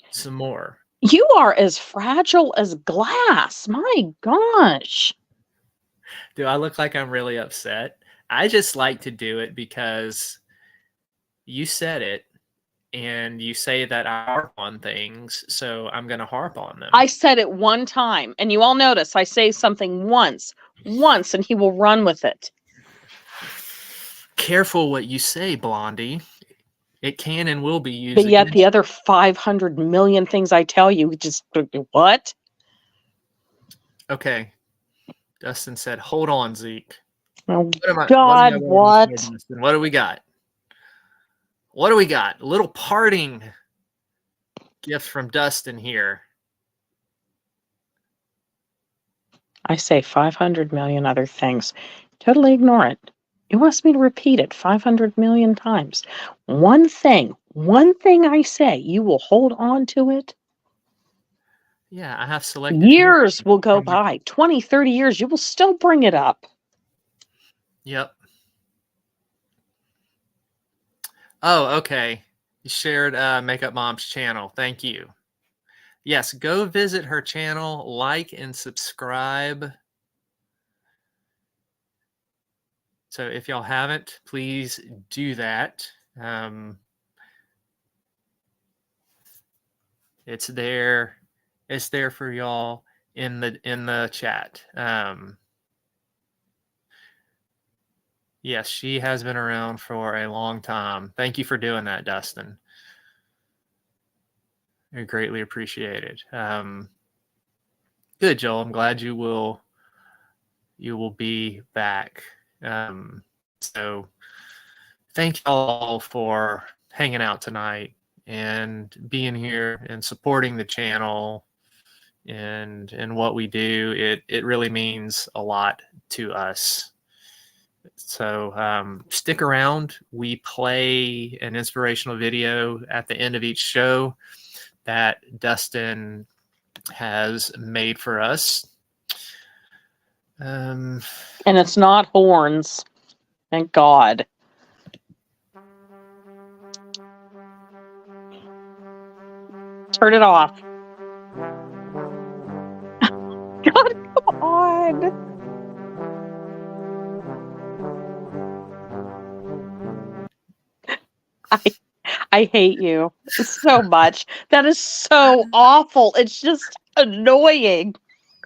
Speaker 2: some more.
Speaker 3: You are as fragile as glass. My gosh.
Speaker 2: Do I look like I'm really upset? I just like to do it because you said it and you say that I harp on things, so I'm going to harp on them.
Speaker 3: I said it one time, and you all notice I say something once, and he will run with it.
Speaker 2: Careful what you say, Blondie. It can and will be used.
Speaker 3: But yet
Speaker 2: against
Speaker 3: the other 500 million things I tell you, just what?
Speaker 2: Okay. Dustin said, "Hold on, Zeke."
Speaker 3: Oh,
Speaker 2: What
Speaker 3: God,
Speaker 2: am I
Speaker 3: what?
Speaker 2: waiting for, Dustin? What do we got? What do we got? A little parting gift from Dustin here.
Speaker 3: I say 500 million other things. Totally ignore it. He wants me to repeat it 500 million times. One thing I say, you will hold on to it.
Speaker 2: Yeah, I have selective
Speaker 3: Years
Speaker 2: hearing
Speaker 3: will go
Speaker 2: from the-
Speaker 3: by, 20, 30 years, you will still bring it up.
Speaker 2: Yep. Oh, okay. You shared Makeup Mom's channel. Thank you. Yes, go visit her channel, like and subscribe. So if y'all haven't, please do that. It's there. It's there for y'all in the chat. Yes, she has been around for a long time. Thank you for doing that, Dustin. I greatly appreciate it. Good, Joel. I'm glad you will be back. So thank you all for hanging out tonight and being here and supporting the channel and what we do. It really means a lot to us. So stick around. We play an inspirational video at the end of each show that Dustin has made for us.
Speaker 3: And it's not horns. Thank God. Turn it off. God, come on. I hate you so much. That is so awful. It's just annoying.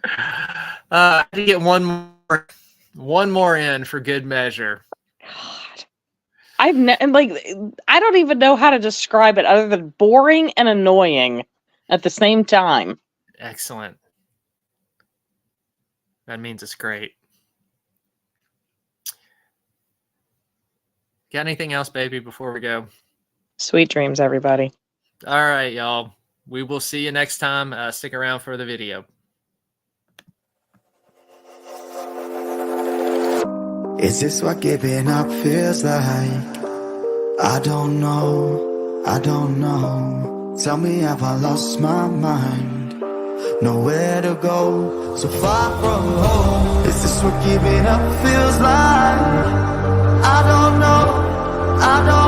Speaker 2: I had to get one more in for good measure.
Speaker 3: God. I don't even know how to describe it other than boring and annoying at the same time.
Speaker 2: Excellent. That means it's great. Got anything else, baby, before we go?
Speaker 3: Sweet dreams, everybody.
Speaker 2: All right, y'all. We will see you next time. Stick around for the video.
Speaker 4: Is this what giving up feels like? I don't know, I don't know. Tell me, have I lost my mind? Nowhere to go, so far from home. Is this what giving up feels like? I don't know, I don't